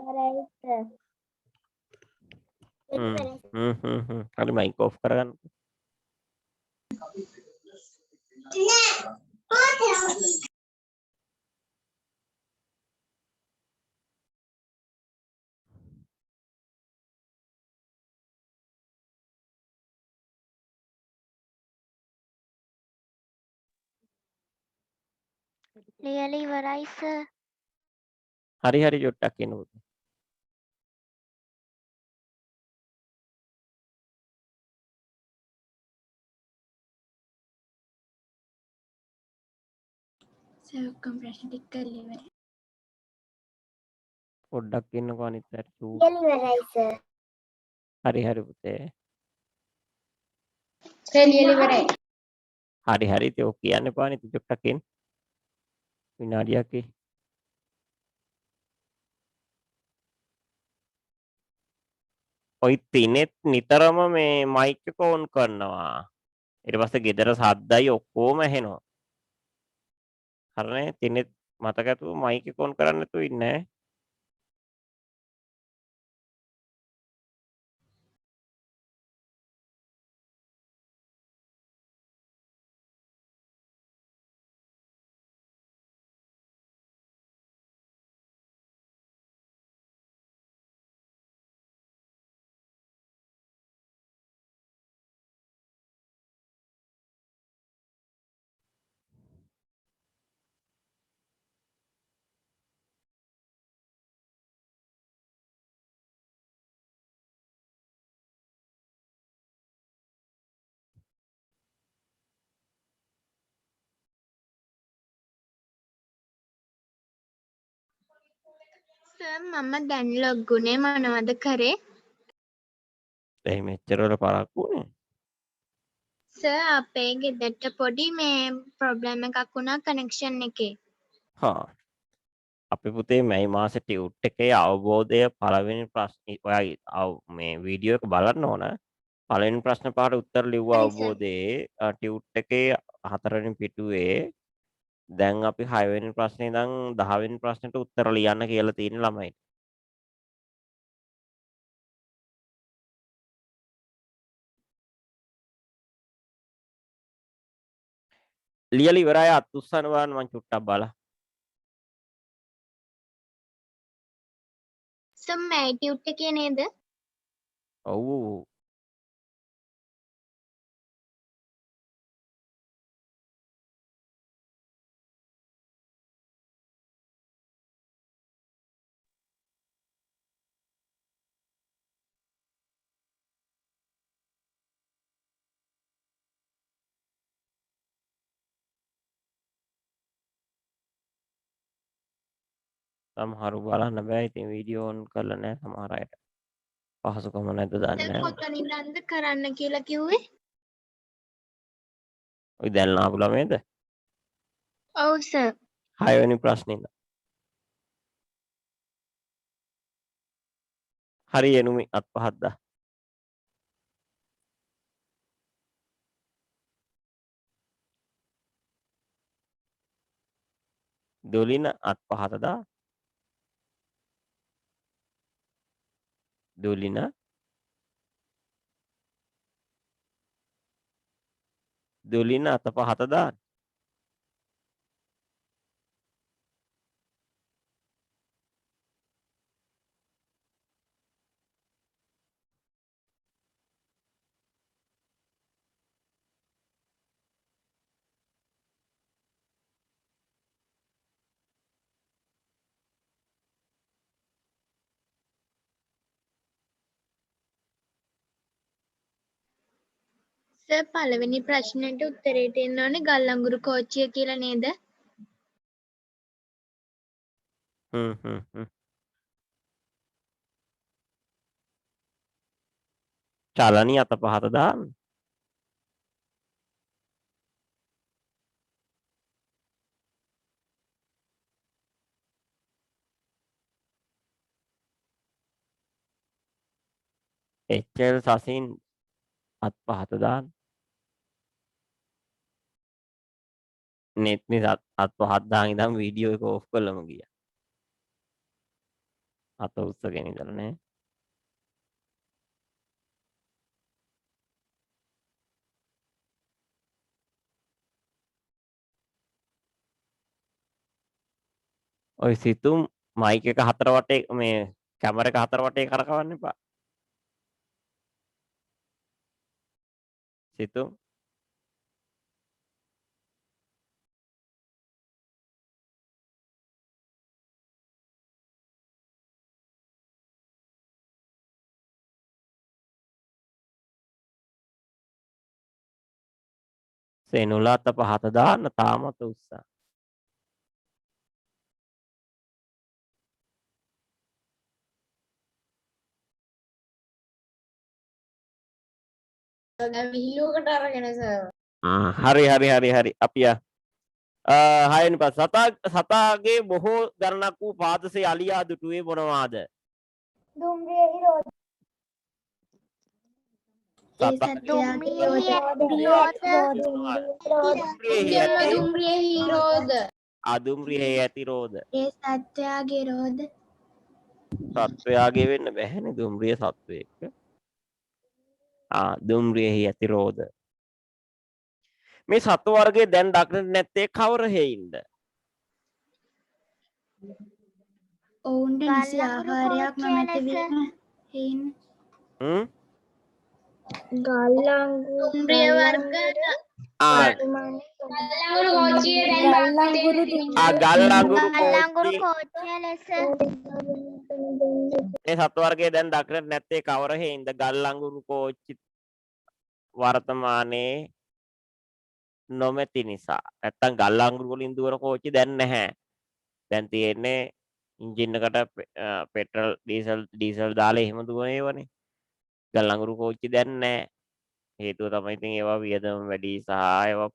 හරි මයික් ඔෆ් කරගන්න. ලියලා ඉවරයි සර්. හරි චුට්ටක් කියන්න පුතේ. සර් ඔක්කොම ප්‍රශ්න ටික කරලා ඉවරයි. පොඩ්ඩක් ඉන්නකෝ අනිත් අයට චූ. ඉවරයි සර්. හරි පුතේ. සර් ලියලා ඉවරයි. හරි ඉතින් ඔක් කියන්න එපා නේ චුට්ටක් එන්න. විනාඩියක් එයි. ඔයි තිනෙත් නිතරම මේ මයික් එක ඔන් කරනවා. ඊට පස්සේ ගෙදර සද්දයි ඔක්කොම ඇහෙනවා. හරිනේ තිනෙත් මතක ඇතුව මයික් එක ඔන් කරන්න නැතුව ඉන්නේ ඈ. සර් මම දැන් ලොග් වුණේ මොනවද කරේ? එයි මෙච්චර වල පරක්කු වුනේ. සර් අපේ ගෙදරට පොඩි මේ ප්‍රොබ්ලම් එකක් වුණා කනෙක්ෂන් එකේ. හා අපේ පුතේ මැයි මාසේ ටියුට් එකේ අවබෝධය පළවෙනි ප්‍රශ්නේ ඔයා මේ වීඩියෝ එක බලන්න ඕන. පළවෙනි ප්‍රශ්න පහට උත්තර ලිව්ව හරි සර්. අවබෝධයේ ටියුට් එකේ 4 වෙනි පිටුවේ දැන් අපි 6 වෙනි ප්‍රශ්නේ ඉඳන් 10 වෙනි ප්‍රශ්නෙට උත්තර ලියන්න කියලා තියෙන ළමයි. ලියලා ඉවරයි අත් උස්සන්න බලන්න මං චුට්ටක් බලලා. සර් මේ ටියුට් එකේ නේද? ඔව් සමහරු බලන්න බෑ ඉතින් වීඩියෝ ඔන් කරලා නැහැ සමහර අයට. පහසුකම නැද්ද දන්නේ සර් නැහැ. කොතනින්ද කරන්න කියලා කිව්වේ? ඔය දැන් ආපු ළමයිද? ඔව් සර්. 6 වෙනි ප්‍රශ්නේ ඉඳන්. හරි එනුමි අත් පහක් දා. දොලින අත් පහත දා. දොලින දොලින අත පහත දාන්න. සර් පළවෙනි ප්‍රශ්නෙට උත්තරේට එන්න ඕනේ ගල් අඟුරු කෝච්චිය කියලා නේද? හ්ම්. චලනි අත පහත දාන්න. එච්චල් සසින් අත් පහත දාන්න. නෙත් නිසා අත් පහත් දාන් ඉඳන් වීඩියෝ එක ඕෆ් කරලම ගියා. අත උස්සගෙන ඉඳලා නේ. ඔය සිතුම් මයික් එක හතර වටේ මේ කැමර එක හතර වටේ කරකවන්න එපා. සිතුම් සෙනුල අත පහත දාන්න තාමත් උස්සා. දැන් විහිළුවකට අරගෙන සර්. හරි අපි 6 වෙනි පස් සතාගේ බොහෝ ගණනක් වූ පාදසේ අලියා දුටුවේ මොනවාද? දුම්රියෙහි රෝද. ඒ සතා සත්‍යයගේ දුම්රියෙහි රෝද. අදුම්රියෙහි ඇති රෝද. ඒ සත්‍යයගේ රෝද. සත්වයාගේ වෙන්න බැහැනේ දුම්රිය සත්වයෙක්. දුම්රියෙහි ඇති රෝද. මේ සත්ව වර්ගයේ දැන් දක්නට නැත්තේ කවර හේයින්ද? ඔවුන්ට නිසි ආහාරයක් නොමැති වීම හේයින්. දුම්රිය වර්ග ගල්ලංගුරු කෝච්චියේ දැන් ගල් අඟුරු ගල්ලංගුරු කෝච්චි කෝච්චිය ලෙස මේ සත්ව වර්ගයේ දැන් දක්නට නැත්තේ කවර හේයින්ද? ගල් අඟුරු කෝච්චි වර්තමානයේ නොමැති නිසා. නැත්තම් ගල් අඟුරු වලින් දුවන කෝච්චි දැන් නැහැ. දැන් තියෙන්නේ එන්ජින් එකට පෙට්‍රල් ඩීසල් දාලා එහෙම දුවන ඒවානේ. ගල් අඟුරු කෝච්චි දැන් නැහැ. හේතුව තමයි ඉතින් ඒවා වියදම වැඩි සහ ඒවා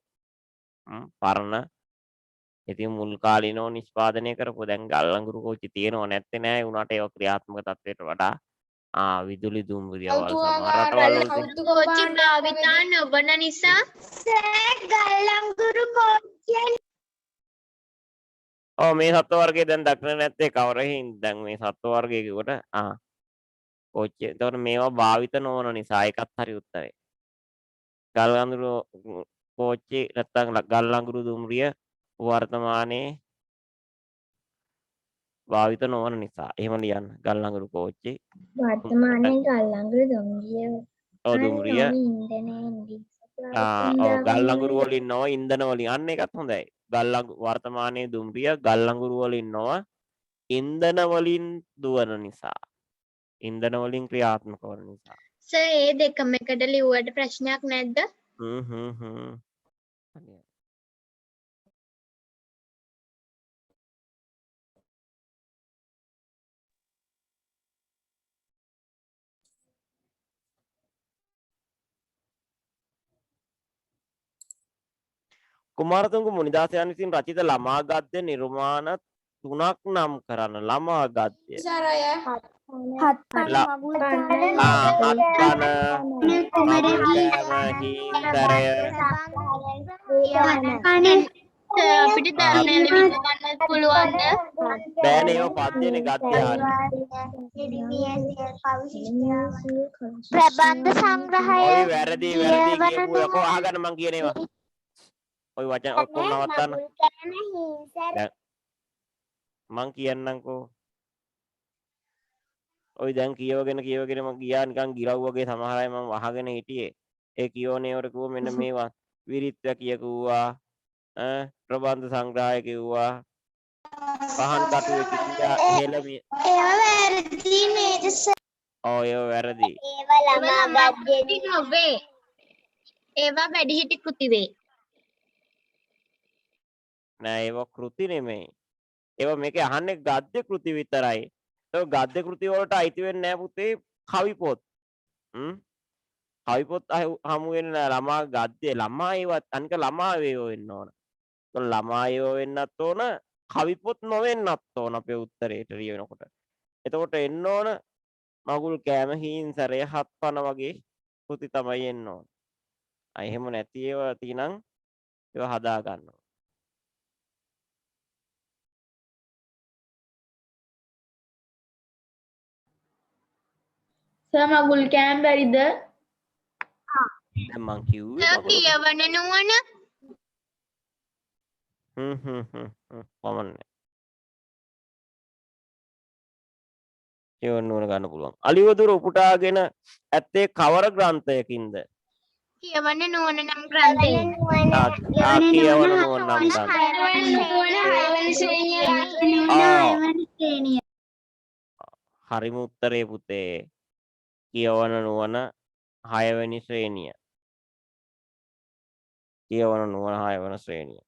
පරණ. ඉතින් මුල් කාලිනව නිෂ්පාදනය කරපු දැන් ගල් අඟුරු කෝච්චි තියෙනව නැත්තේ නෑ. ඒ උනාට ඒවා ක්‍රියාත්මක තත්ත්වයට වඩා විදුලි දුම්රියවල් සමහර රටවල් වල කෝච්චි භාවිතා නොවන නිසා ගල්ලංගුරු කෝච්චිය මේ සත්ව වර්ගය දැන් දක්න නැත්තේ කවර හේයින්ද? දැන් මේ සත්ව වර්ගය කිව්වට කෝච්චිය. එතකොට මේවා භාවිත නොවන නිසා ඒකත් හරි උත්තරේ. ගල් අඟුරු කෝච්චි නැත්තම් ගල් අඟුරු දුම්රිය වර්තමානයේ භාවිත නොවන නිසා. එහෙම ලියන්න. ගල් අඟුරු කෝච්චි වර්තමානයේ ගල්ලංගුරු දුම්රිය දුම්රිය ගල් අඟුරු වලින් නොව ඉන්ධන වලින්. අන්න ඒකත් හොඳයි. වර්තමානයේ දුම්රිය ගල් අඟුරු වලින් නොව ඉන්ධන වලින් දුවන නිසා. ඉන්ධන වලින් ක්‍රියාත්මක වන නිසා. සර් ඒ දෙකම එකට ලිව්වට ප්‍රශ්නයක් නැද්ද? කුමාරතුංග මුනිදාසයන් විසින් රචිත ළමා ගද්‍ය නිර්මාණ 3ක් නම් කරන්න. ළමා ගද්‍ය. සර් අය හත්පන මගුල් තන හත්පන හීන්තරය අපිට දැනගෙන ගන්නත් පුළුවන්ද? බෑනේ ඒවා පද්‍යනේ ගද්‍ය හරි. ප්‍රබන්ධ සංග්‍රහය ඔය වැරදි කියපු එක අහගන්න මං කියන ඒවා. ඔය වචන ඔක්කොම නවත්තන්න. දැන් මං කියන්නම්කෝ. ඔය දැන් කියවගෙන මම ගියා නිකන් ගිරව් වගේ සමහර අය මම අහගෙන හිටියේ. ඒ කියෝනේවට කිව්ව මෙන්න මේවා විරිත්‍ය කිව්වා. ප්‍රබන්ධ සංග්‍රහය කිව්වා. පහන් කටුවේ කිව්වා. එහෙලමිය. ඒවා වැරදි නේද සර්? ඒවා වැරදි. ඒවා ළමා ගද්‍ය නොවේ. ඒවා වැඩිහිටි කෘති වේ. නෑ ඒවා කෘති නෙමෙයි. ඒවා මේකේ අහන්නේ ගද්‍ය කෘති විතරයි. ඒක ගද්‍ය කෘති වලට අයිති වෙන්නේ නෑ පුතේ කවි පොත්. කවි පොත් හමු වෙන්නේ නෑ ළමා ගද්‍ය. ළමා ඒවත් අනික ළමා වේව වෙන්න ඕන. ඒක ළමා ඒව වෙන්නත් ඕන කවි පොත් නොවෙන්නත් ඕන අපේ උත්තරේට ලියනකොට. එතකොට එන්න ඕන මගුල් කෑම හීන්සරය හත්පන වගේ කෘති තමයි එන්න ඕන. එහෙම නැති ඒවා තියනම් ඒවා හදා ගන්නවා. සර් මගුල් කෑම බැරිද? දැන් මං කිව්වේ කියවන නුවණ කොමන්නේ කියවන්න ඕන ගන්න පුළුවන්. අලිවදුර උපුටාගෙන ඇත්තේ කවර ග්‍රන්ථයකින්ද? කියවන නුවණ නම් ග්‍රන්ථයෙන්. කියවන නුවණ නම් ග්‍රන්ථය. හරිම උත්තරේ පුතේ. කියවන නුවණ 6 වෙනි ශ්‍රේණිය. කියවන නුවණ 6 වෙනි ශ්‍රේණිය.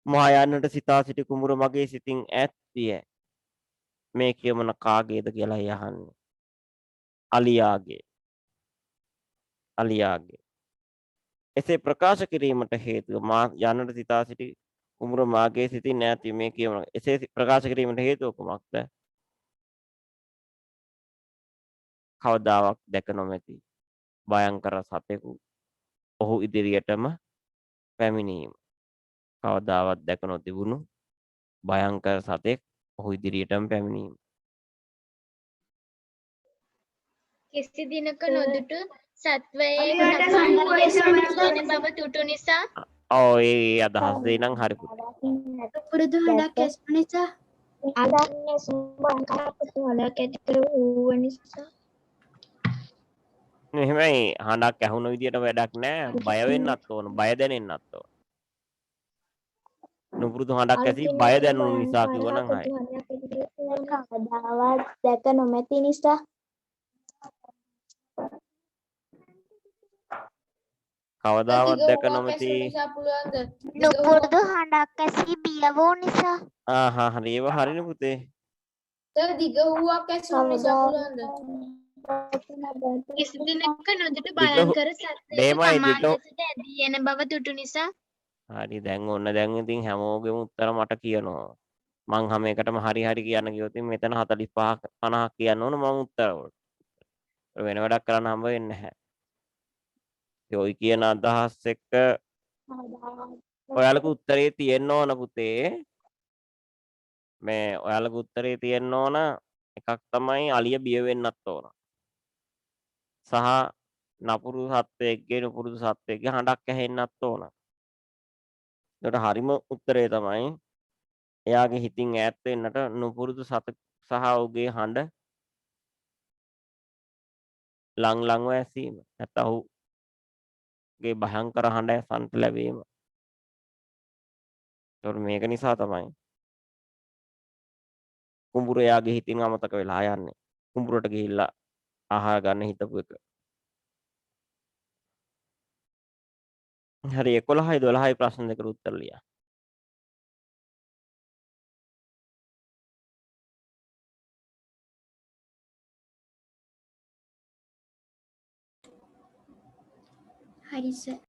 මා යන්නට සිතා සිටි කුඹුර මගේ සිතින් ඈත් විය. මේ කියමන කාගේද කියලායි අහන්නේ. අලියාගේ. අලියාගේ. එසේ ප්‍රකාශ කිරීමට හේතුව මා යන්නට සිතා සිටි කුඹුර මාගේ සිතින් ඈත් වී මේ කියමන. එසේ ප්‍රකාශ කිරීමට හේතුව කුමක්ද? කවදාවත් දැක නොමැති භයංකර සතෙකු ඔහු ඉදිරියටම පැමිණීම. කවදාවත් දැක නොතිබුණු භයංකර සතෙක් ඔහු ඉදිරියටම පැමිණීම. කිසි දිනක නොදුටු සත්වයේ අලියාට වෙන බව තුටු නිසා ඔව් ඒ අදහස් දෙයි නම් හරි පුතේ. පුරුදු හඬක් ඇසු නිසා අදන්නේ සුබංකාරපතු වලක ඇති කර වූ නිසා එහෙමයි හඬක් ඇහුණ විදියට වැඩක් නැහැ. බය වෙන්නත් ඕන. බය දැනෙන්නත් ඕන. නුපුරුදු හඬක් ඇසී බය දැනුණු නිසා කිව්වනම් හරි. කවදාවත් දැක නොමැති නිසා කවදාවත් දිග දැක හුවක් නොමැති ඇසු නිසා පුළුවන්ද? නුපුරුදු හඬක් ඇසී බිය වූ නිසා. හරි ඒව හරිනේ පුතේ. දිග හුවක් ඇසු නිසා පුළුවන්ද? කිසි දිනක නොදුටු දිග හු- භයංකර සත්වයක දෙමයි තමා දිග දෙසට ඇදී එන බව තුටු නිසා හරි දැන් ඉතින් හැමෝගෙම උත්තර මට කියනවා. මං හැම එකටම හරි හරි කියන්න ගියොත් ඉතින් මෙතන 45ක් 50ක් කියන්න ඕන මම උත්තර වලට. වෙන වැඩක් කරන්න හම්බ වෙන්නේ නැහැ. ඒ ඔයි කියන අදහස් එක්ක ඔයාලගේ උත්තරේ තියෙන්න ඕන පුතේ. මේ ඔයාලගේ උත්තරේ තියෙන්න ඕන එකක් තමයි අලිය බිය වෙන්නත් ඕන. සහ නපුරු සත්වයෙක්ගේ නුපුරුදු සත්වයෙක්ගේ හඬක් ඇහෙන්නත් ඕන. ඒකට හරිම උත්තරේ තමයි එයාගේ හිතින් ඈත් වෙන්නට නුපුරුදු සත සහ ඔහුගේ හඬ ලං ඇසීම. නැත්නම් ඔහුගේ භයංකර හඬ ඇසන්ට ලැබීම. ඒකට මේක නිසා තමයි කුඹුර එයාගේ හිතින් අමතක වෙලා යන්නේ. කුඹුරට ගිහිල්ලා ආහාර ගන්න හිතපු එක. හරි 11යි 12යි ප්‍රශ්න දෙකට උත්තර ලියන්න. හරි සර්.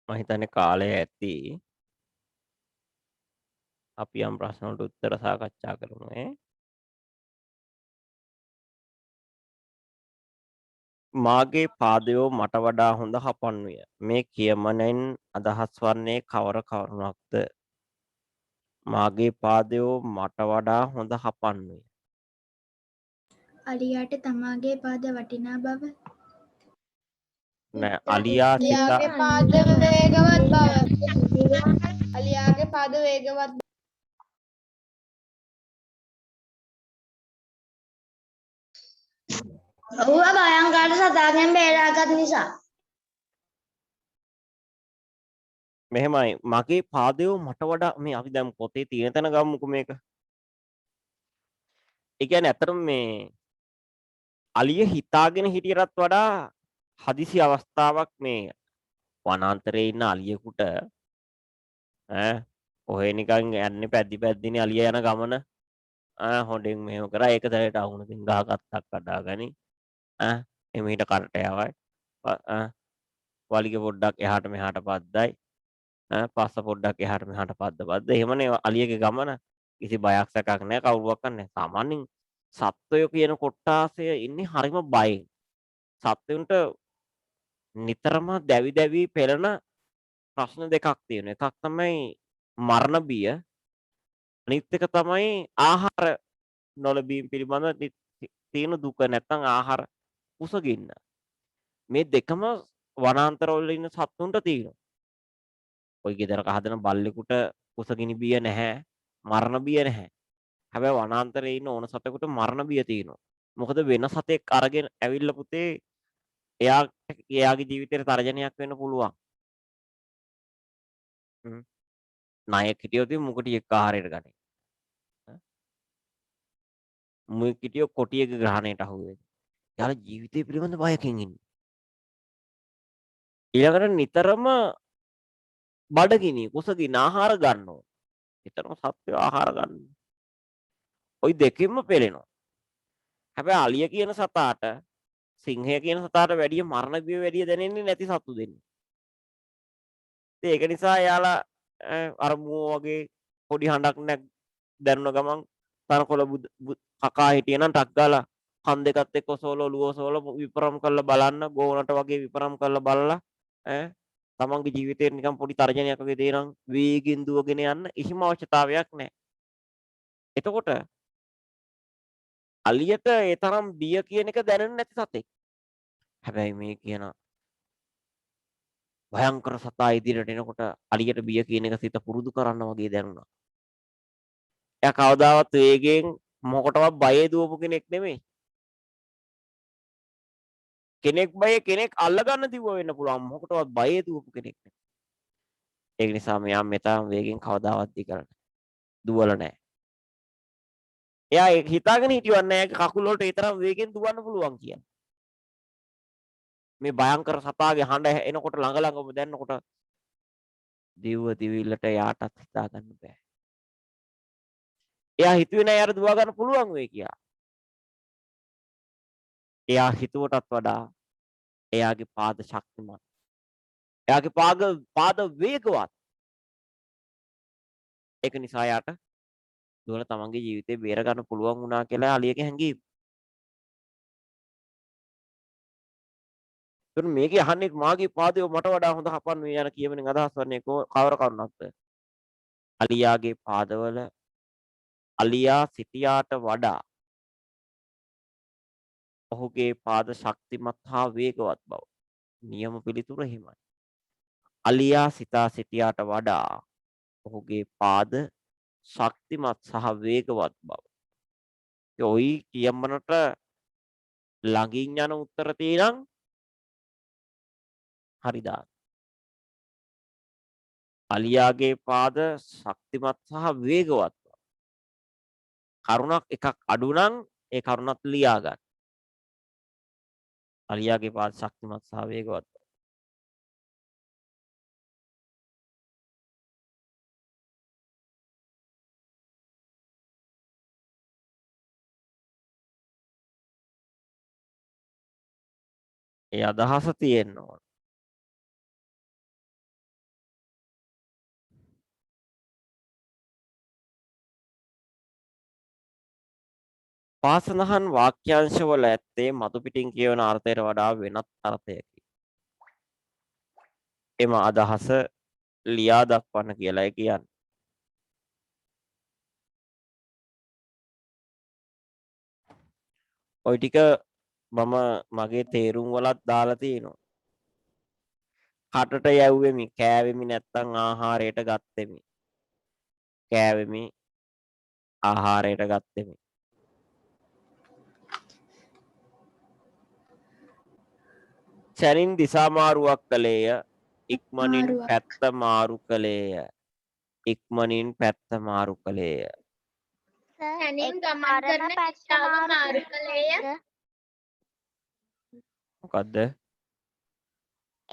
මම හිතන්නේ කාලය ඇති. අපි යම් ප්‍රශ්න වලට උත්තර සාකච්ඡා කරමු ඈ. මාගේ පාදයෝ මට වඩා හොඳ හපන්විය. මේ කියමනෙන් අදහස් වන්නේ කවර කරුණක්ද? මාගේ පාදයෝ මට වඩා හොඳ හපන්විය. අලියාට තමාගේ පාද වටිනා බව නෑ අලියා සිතා අලියාගේ පාද වේගවත් බව. අලියාගේ පාද වේගවත් ඔහුව භයංකාර සතාගෙන් බේරාගත් නිසා. මෙහෙමයි මගේ පාදයෝ මට වඩා මේ අපි දැන් පොතේ තියෙන තැන ගමුකෝ මේක. ඒ කියන්නේ ඇත්තටම මේ අලිය හිතාගෙන හිටියටත් වඩා හදිසි අවස්ථාවක් මේ වනාන්තරයේ ඉන්න අලියෙකුට ඈ ඔහෙ නිකන් යන්නේ පැද්දි පැද්දිනේ අලිය යන ගමන හොඬෙන් මෙහෙම කරා ඒක දැලට අහුනකින් ගහකත්තක් කඩාගනි එමෙහිට කරට යවයි වලිග පොඩ්ඩක් එහාට මෙහාට පද්දයි පස්ස පොඩ්ඩක් එහාට මෙහාට පද්ද එහෙමනේ අලියගේ ගමන කිසි බයක් සැකක් නැහැ කවුරුවක් නැහැ සාමාන්‍යයෙන් සත්වයෝ කියන කොට්ටාසය ඉන්නේ හරිම බයෙන් සත්වයන්ට නිතරම දැවි දැවි පෙළෙන ප්‍රශ්න දෙකක් තියෙනවා එකක් තමයි මරණ බිය අනිත් එක තමයි ආහාර නොලැබීම පිළිබඳ තියෙන දුක නැත්නම් ආහාර කුසගින්න මේ දෙකම වනාන්තරවල ඉන්න සත්තුන්ට තියෙනවා. ඔය ගෙදරක හදන බල්ලෙකුට කුසගිනි බිය නැහැ, මරණ බිය නැහැ. හැබැයි වනාන්තරයේ ඉන්න ඕන සතෙකුට මරණ බිය තියෙනවා. මොකද වෙන සතෙක් අරගෙන ඇවිල්ලා පුතේ එයාගේ ජීවිතේට තර්ජනයක් වෙන්න පුළුවන්. නායක හිටියොත් මුකටියෙක් ආහාරයට ගන්නේ. මුවෙක් හිටියොත් කොටියක ග්‍රහණයට අහු වෙයි. එයාලා ජීවිතය පිළිබඳ බයකින් ඉන්නේ. ඊළඟට නිතරම බඩගිනි කුසගින ආහාර ගන්නවා. නිතරම සත්ත්ව ආහාර ගන්නවා. ওই දෙකෙන්ම පෙළෙනවා. හැබැයි අලිය කියන සතාට සිංහය කියන සතාට වැඩිය මරණ බිය වැඩිය දැනෙන්නේ නැති සත්තු දෙන්නේ. ඉතින් ඒක නිසා එයාලා අර මුව වගේ පොඩි හඬක් නැක් දැනුන ගමන් තනකොළ කකා හිටියනම් ටක් ගාලා කන් දෙකත් එක්ක ඔසවල ඔළුව ඔසවල විපරම් කරලා බලන්න ගෝනට වගේ විපරම් කරලා බලලා තමන්ගේ ජීවිතේ නිකන් පොඩි තර්ජනයක් වගේ දේනම් වේගෙන් දුවගෙන යන්න කිසිම අවශ්‍යතාවයක් නැහැ. එතකොට අලියට ඒ තරම් බිය කියන එක දැනෙන්නේ නැති සතෙක්. හැබැයි මේ කියන භයංකර සතා ඉදිරියට එනකොට අලියට බිය කියන එක සිත පුරුදු කරන්න වගේ දැනුණා. එයා කවදාවත් වේගෙන් මොකටවත් බයේ දුවපු කෙනෙක් නෙමෙයි. කෙනෙක් බයේ කෙනෙක් අල්ලගන්න දිව්ව වෙන්න පුළුවන්. මොකටවත් බයේ දුවපු කෙනෙක් නෙමෙයි. ඒක නිසා මෙයා මෙතන වේගෙන් කවදාවත් දුවල නැහැ. එයා ඒක හිතාගෙන හිටියවත් නෑ කකුල වලට ඒ තරම් වේගෙන් දුවන්න පුළුවන් කියලා. මේ භයංකර සතාගේ හඬ එනකොට ළඟ ළඟම දැන්නකොට දිව්ව දිවිල්ලට යාටත් හිතා ගන්න බෑ. එයා හිතුවේ නෑ යාර දුවා ගන්න පුළුවන් වෙයි කියලා. එයා හිතුවටත් වඩා එයාගේ පාද ශක්තිමත්. එයාගේ පාද වේගවත්. ඒක නිසා යාට දුවලා තමන්ගේ ජීවිතේ බේර ගන්න පුළුවන් වුණා කියලා අලියගේ හැඟීම. එතකොට මේකේ අහන්නේ මාගේ පාදය මට වඩා හොඳ හපන් වේ යන කියමනෙන් අදහස් වන්නේ කවර කරුණක්ද? අලියාගේ පාදවල අලියා සිටියාට වඩා ඔහුගේ පාද ශක්තිමත් හා වේගවත් බව. නියම පිළිතුර එහෙමයි. අලියා සිතා සිටියාට වඩා ඔහුගේ පාද ශක්තිමත් සහ වේගවත් බව. ඔයි කියමනට ළඟින් යන උත්තර තියෙනම් හරිදා. අලියාගේ පාද ශක්තිමත් සහ වේගවත් බව. කරුණක් එකක් අඩු නම් ඒ කරුණත් ලියා ගන්න. අලියාගේ පාද ශක්තිමත් සහ වේගවත් බව. ඒ අදහස තියෙන්න ඕන. පාසඳහන් වාක්‍යංශවල ඇත්තේ මතු පිටින් කියවන අර්ථයට වඩා වෙනත් අර්ථයකි. එම අදහස ලියා දක්වන්න කියලායි කියන්නේ. ওই ටික මම මගේ තේරුම් වලත් දාලා තියෙනවා. කටට යැව්වෙමි, කෑවෙමි නැත්තම් ආහාරයට ගත්තෙමි. කෑවෙමි, ආහාරයට ගත්තෙමි. සැනින් දිසා මාරුවක් කළේය. ඉක්මනින් පැත්ත මාරු කළේය. ඉක්මනින් පැත්ත මාරු කළේය. සැනින් ගමන් කරන දිශාව මාරු කළේය. මොකද්ද?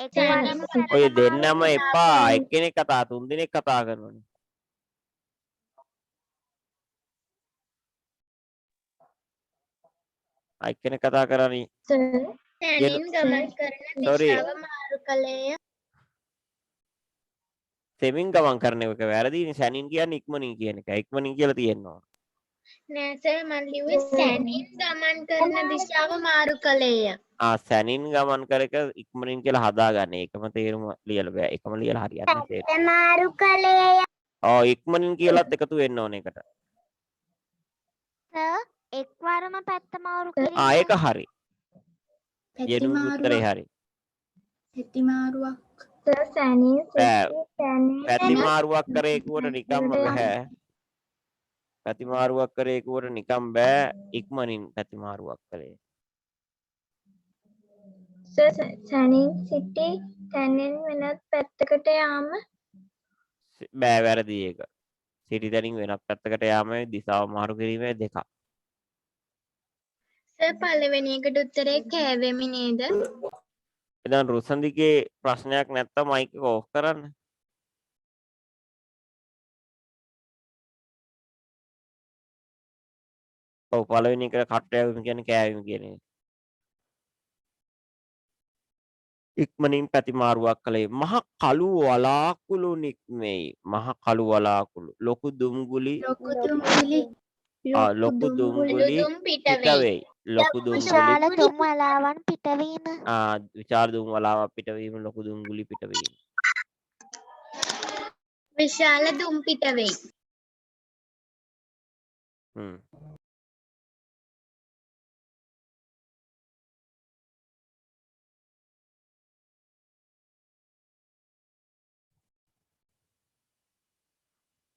එක්වරම ඔය දෙන්නම එපා. එක්කෙනෙක් කතා, තුන් දෙනෙක් කතා කරනවානේ. එක්කෙනෙක් කතා කරන්නේ. සැනින් ගමන් කරන Sorry. දිශාව මාරු කළේය. සෙමින් ගමන් කරන එක වැරදිනේ. සැනින් කියන්නේ ඉක්මනින් කියන එක. ඉක්මනින් කියලා තියෙනවා. නෑ සර් මම ලිව්වේ සැනින් ගමන් කරන දිශාව මාරු කළේය. සැනින් ගමන් කර එක ඉක්මනින් කියලා හදාගන්න. ඒකම තේරුම ලියලා බෑ. ඒකම ලියලා හරියන්නේ නැහැ. පැත්ත මාරු කළේය. ඉක්මනින් කියලාත් එකතු වෙන්න ඕන එකට. එක්වරම පැත්ත මාරු කිරීම. ඒක හරි. යෙනුම් උත්තරේ හරි. පැති මාරුවක්. සැනින් පැති මාරුවක් කරේ කිව්වට නිකම්ම බෑ. පැති මාරුවක් කරේ කිව්වට නිකම් බෑ. ඉක්මනින් පැති මාරුවක් කළේ. සැනින් සිටි තැනින් වෙනත් පැත්තකට යාම බෑ, වැරදි ඒක. සිටි තැනින් වෙනත් පැත්තකට යාමේ දිශාව මාරු කිරීමේ දෙකක්. සර් පළවෙනි එකට උත්තරේ කෑවෙමි නේද? දැන් රුසන්දිගේ ප්‍රශ්නයක් නැත්තම් මයික් එක ඕෆ් කරන්න. ඔව් පළවෙනි එක කට්ටයවීම කියන්නේ කෑවීම කියන එක. ඉක්මනින් පැතිමාරුවක් කළේ. මහ කළු වලාකුළු නික්මෙයි. මහ කළු වලාකුළු. ලොකු දුම්ගුලි ලොකු දුම්ගුලි ලොකු දුම්ගුලි දුම් පිට පිට වෙයි. වෙයි. ලොකු දුම්ගුලි විශාල දුම් වලාවන් පිටවීම. විශාල දුම් වලාවක් පිටවීම, ලොකු දුම්ගුලි පිටවීම. විශාල දුම් පිට වෙයි.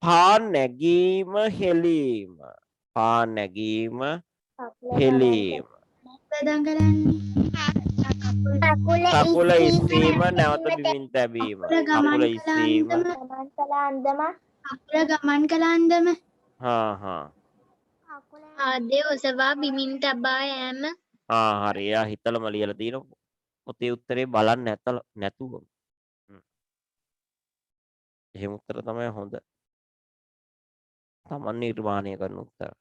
පා නැගීම හෙලීම. පා නැගීම හෙලීම. කකුල ඉස්සීම නැවත බිමින් තැබීම. කකුල ඉස්සීම. ගමන් කළ අන්දම. කකුල ගමන් කළ අන්දම. ආදේ ඔසවා බිමින් තබා යෑම. හරි. එයා හිතලම ලියලා තියෙනවා. පොතේ උත්තරේ බලන්න නැතුව. එහෙම උත්තර තමයි හොඳ. තමන් නිර්මාණය කරන උත්තර.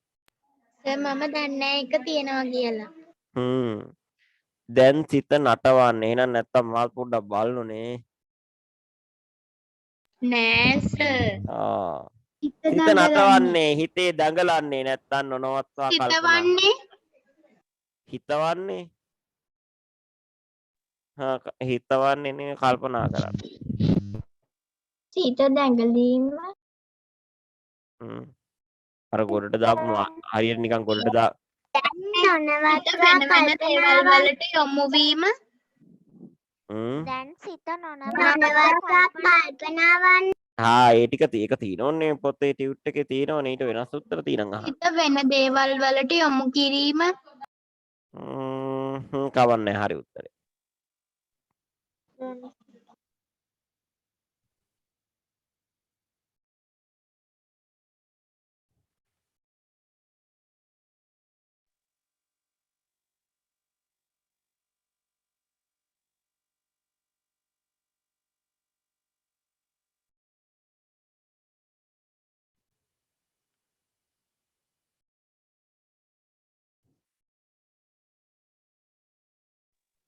සර් මම දන්නේ එක තියනවා කියලා. දැන් සිත නටවන්නේ. එහෙනම් නැත්තම් මාත් පොඩ්ඩක් බලනුනේ. නෑ සර්. සිත නටවන්නේ, හිතේ දඟලන්නේ නැත්තම් නොනවත්වා කල්පනා. හිතවන්නේ. හිතවන්නේ නේ කල්පනා කරන්නේ. සිත දැඟලීම අර ගොඩට දාපු හරියට නිකන් ගොඩට දා වෙන වෙන දේවල් වලට යොමු වීම. දැන් සිත නොනවත්වා කල්පනාවන්. ඒ ටික ඒක තියෙනෝනේ පොතේ ටියුට් එකේ තියෙනවනේ. ඊට වෙනස් උත්තර තියෙනවා. හිත වෙන දේවල් වලට යොමු කිරීම. කවන්නේ හරි උත්තරේ.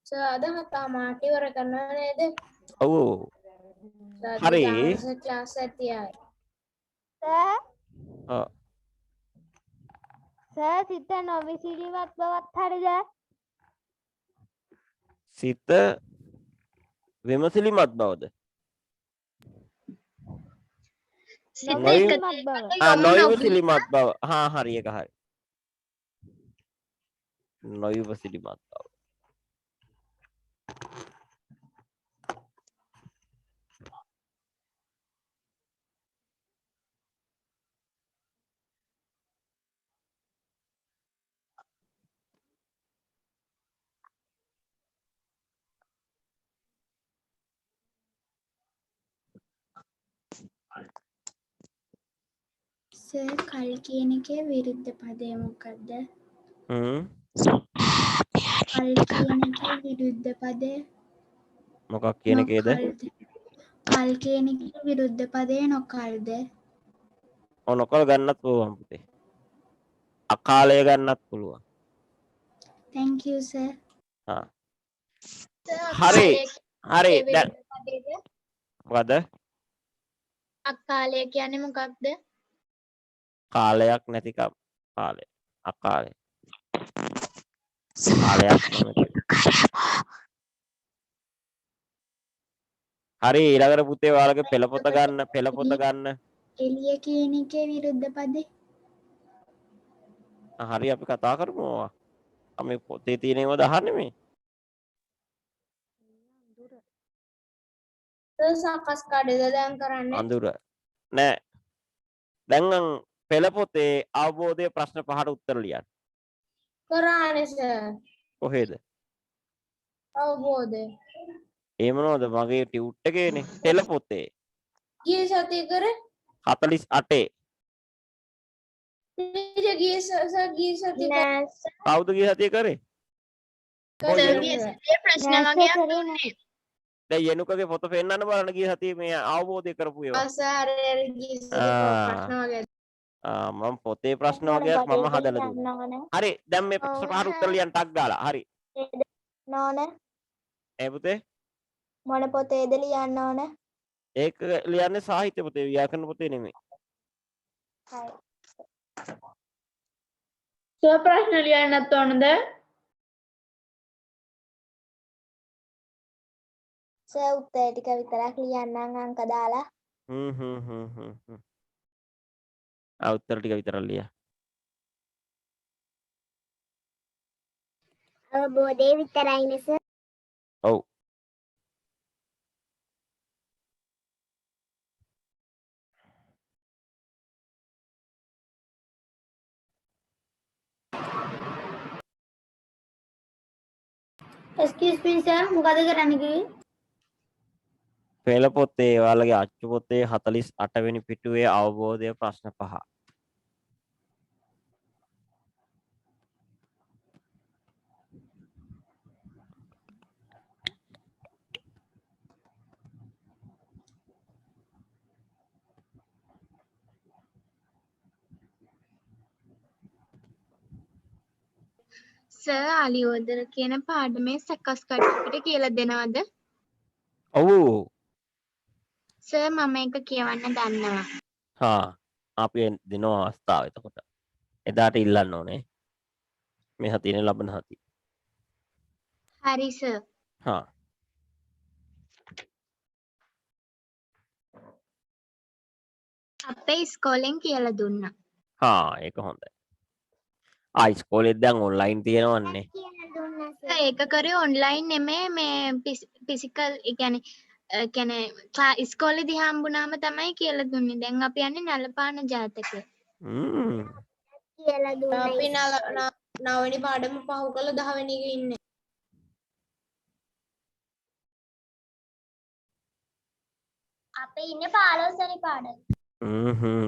අද තාමාට ඉවර කරනවා නේද? ඔව්. හරි. ක්ලාස් එකක් තියයි. සර් සිත නොවිසිලිමත් බවත් හරිද? සිත විමසිලිමත් බවද? නොවිසිලිමත් බව. නොවිමසිලිමත් බව. හරි ඒක හරි. නොවිමසිලිමත් බව. සර් කල් කියන එකේ විරුද්ධ පදය මොකක්ද? කල් කියන එකේ විරුද්ධ පදය මොකක් කියන එකේද? නොකල්ද? කල් කියන එකේ විරුද්ධ පදය නොකල්ද? නොකල් ගන්නත් පුළුවන් පුතේ. අකාලය ගන්නත් පුළුවන්. thank you sir. හරි. හරි. දැන් මොකද? අකාලය කියන්නේ මොකක්ද? කාලයක් නැතිකම. කාලය. අකාලය. කාලයක් නැති. හරි ඊළඟට පුතේ ඔයාලගේ පෙළපොත ගන්න. එළිය කියන එකේ විරුද්ධ පදේ හරි අපි කතා කරමු ඕවා. මේ පොතේ තියෙන ඒවා දහන්නේ මේ. සකස් කඩේද දැන් කරන්නේ? අඳුර. නෑ. දැන් පෙළපොතේ අවබෝධයේ ප්‍රශ්න පහට උත්තර ලියන්න. කරානේ සර්. කොහෙද? අවබෝධය. ඒ මොනවද මගේ ටියුට් එකේනේ පෙළපොතේ ගිය සතිය කරේ? 48. ගිය සතිය නෑ කවුද ගිය සතිය කරේ? ප්‍රශ්න වගේක් දුන්නේ. දැන් යනුකගේ පොත පෙන්නන්න බලන්න ගිය සතියේ මේ අවබෝධය කරපු ඒවා. සර් ගිය සතිය ප්‍රශ්න වගේ. මම පොතේ ප්‍රශ්න වගේක් මම හදලා දුන්නා. හරි දැන් මේ ප්‍රශ්න පහට උත්තර ලියන්න ටක් ගාලා. හරි. නෝන පුතේ මොන පොතේද ලියන්න ඕන? ඒක ලියන්නේ සාහිත්‍ය පොතේ ව්‍යාකරණ පොතේ නෙමෙයි. හරි. සර් ප්‍රශ්න ලියන්නත් ඕනද? සර් උත්තර ටික විතරක් ලියන්නම් අංක දාලා. උත්තර ටික විතරක් ලිය. අවබෝධය විතරයිනේ සර්. ඔව්. excuse me sir මොකද කරන්න කිව්වේ? පෙළ පොතේ ඔයාලගේ අච්චු පොතේ 48 වෙනි පිටුවේ අවබෝධය ප්‍රශ්න 5. සර් ආලියෝදර කියන පාඩමේ සකස් කටයුතු කියලා දෙනවද? ඔව්. සර් මම එක කියවන්න දන්නවා. අපි දෙනවා අවස්ථාව එතකොට. එදාට ඉල්ලන්න ඕනේ. මේ හතිනේ ලබන හති. හරි සර්. අපේ ඉස්කෝලෙන් කියලා දුන්නා. ඒක හොඳයි. ඉස්කෝලෙත් දැන් ඔන්ලයින් තියෙනවන්නේ. ඒක කරේ ඔන්ලයින් නෙමේ මේ ෆිසිකල් කියන්නේ ඉස්කෝලේදී හම්බුනාම තමයි කියලා දුන්නේ. දැන් අපි යන්නේ නලපාන ජාතකය. කියලා දුන්නේ. අපි 9 වෙනි පාඩම පහු කළ 10 වෙනි එකේ ඉන්නේ. අපි ඉන්නේ 15 වෙනි පාඩම.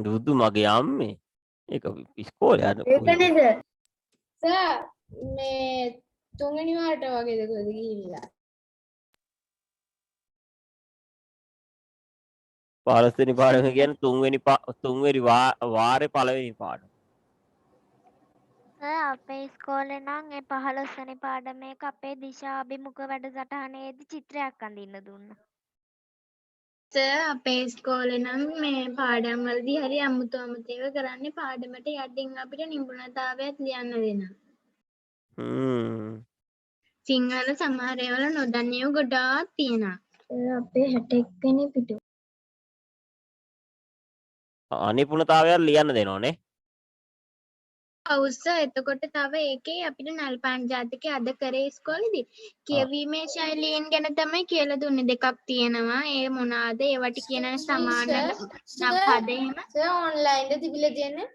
දුදු මගේ අම්මේ. ඒක ඉස්කෝලේ යන. ඒකනේ සර්. සර් මේ 3 වෙනි වාරට වගේද කොහෙද ගිහිල්ලා? 15 වෙනි පාඩම කියන්නේ 3 වෙනි වාරේ පළවෙනි පාඩම. අපේ ඉස්කෝලේ නම් ඒ 15 වෙනි පාඩමේක අපේ දිශා අභිමුඛ වැඩසටහනේදී චිත්‍රයක් අඳින්න දුන්නා. සර් අපේ ඉස්කෝලේ නම් මේ පාඩම් වලදී හරි අමුතු අමුතේව කරන්නේ පාඩමට යටින් අපිට නිපුණතාවයක් ලියන්න දෙනවා. සිංහල සමහර ඒවාල නොදන්න ඒවා ගොඩාක් තියෙනවා. අපේ 61 වෙනි පිටු. අනිපුණතාවයක් ලියන්න දෙනෝනේ. ඔව් සර් එතකොට තව ඒකේ අපිට නල් පාන් ජාතිකේ අද කරේ ඉස්කෝලේදී කියවීමේ ශෛලීන් ගැන තමයි කියලා දුන්නේ. දෙකක් තියෙනවා. ඒ මොනවාද? ඒවට කියන සමාන නම් පද එහෙම. සර් ඔන්ලයින් ද තිබිලා තියෙන්නේ?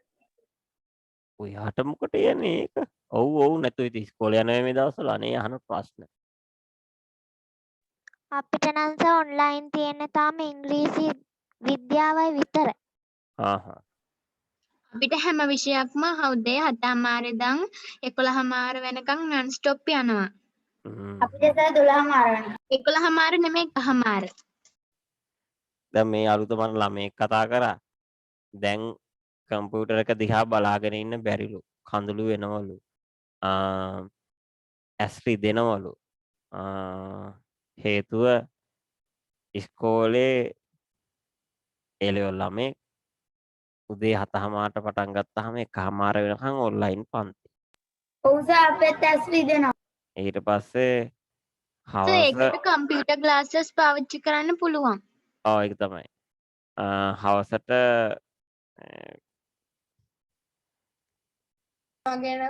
ඔයාට මොකට යන්නේ ඒක? ඔව් නැතු ඉතින් ඉස්කෝලේ යනවා මේ දවස්වල අනේ අහන ප්‍රශ්න. අපිට නම් සර් ඔන්ලයින් තියෙන තාම ඉංග්‍රීසි විද්‍යාවයි විතරයි. අපිට හැම විෂයක්ම උදේ 7:00 ඉඳන් 11:00 වෙනකන් නන් ස්ටොප් යනවා. අපිට සර් 12:00 වෙනකන්. 11:00 නෙමෙයි 1:00. දැන් මේ අලුත මම ළමයෙක් කතා කරා. දැන් කම්පියුටර් එක දිහා බලාගෙන ඉන්න බැරිලු. කඳුළු වෙනවලු. ඇස් රිදෙනවලු. හේතුව ඉස්කෝලේ එළවලු ළමෙක් උදේ 7:00ට පටන් ගත්තාම 1:00 වෙනකන් ඔන්ලයින් පන්ති. ඔව් සර් අපිට ඇස් රිදෙනවා. ඊට පස්සේ සර් ඒකට කම්පියුටර් ග්ලාසස් පාවිච්චි කරන්න පුළුවන්. ඔව් ඒක තමයි. හවසට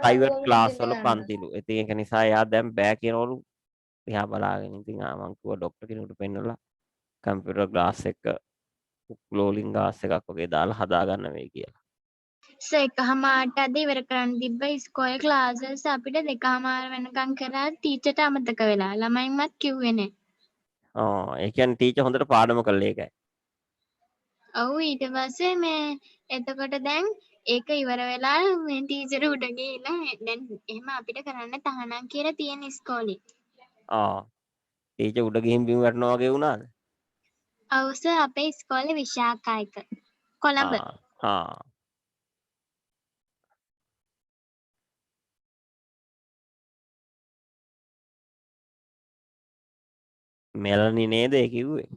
ප්‍රයිවට් ක්ලාස් වල පන්තිලු. ඉතින් ඒක නිසා එයා දැන් බෑ කියනවලු. එයා බලාගෙන ඉතින් මං කිව්වා ડોක්ටර් කෙනෙකුට පෙන්නලා කම්පියුටර් ග්ලාස් එක ක්ලෝලින් ගාස් එකක් වගේ දාලා හදාගන්න වෙයි කියලා. සර් 1:00ට අද ඉවර කරන්න තිබ්බ ඉස්කෝලේ ක්ලාසස් අපිට 2:00 වෙනකන් කරා ටීචර්ට අමතක වෙලා. ළමයින්වත් කිව්වේ නැහැ. ඒ කියන්නේ ටීචර් හොඳට පාඩම කළේ ඒකයි. ඔව් ඊට පස්සේ මේ එතකොට දැන් ඒක ඉවර වෙලා මේ ටීචර් උඩ ගිහිල්ලා දැන් එහෙම අපිට කරන්න තහනම් කියලා තියෙන ඉස්කෝලේ. ටීචර් උඩ ගිහින් බිම වැටෙනවා වගේ වුණාද? ඔව් සර් අපේ ඉස්කෝලේ විශාකා එක. කොළඹ. මෙලනි නේද ඒ කිව්වේ?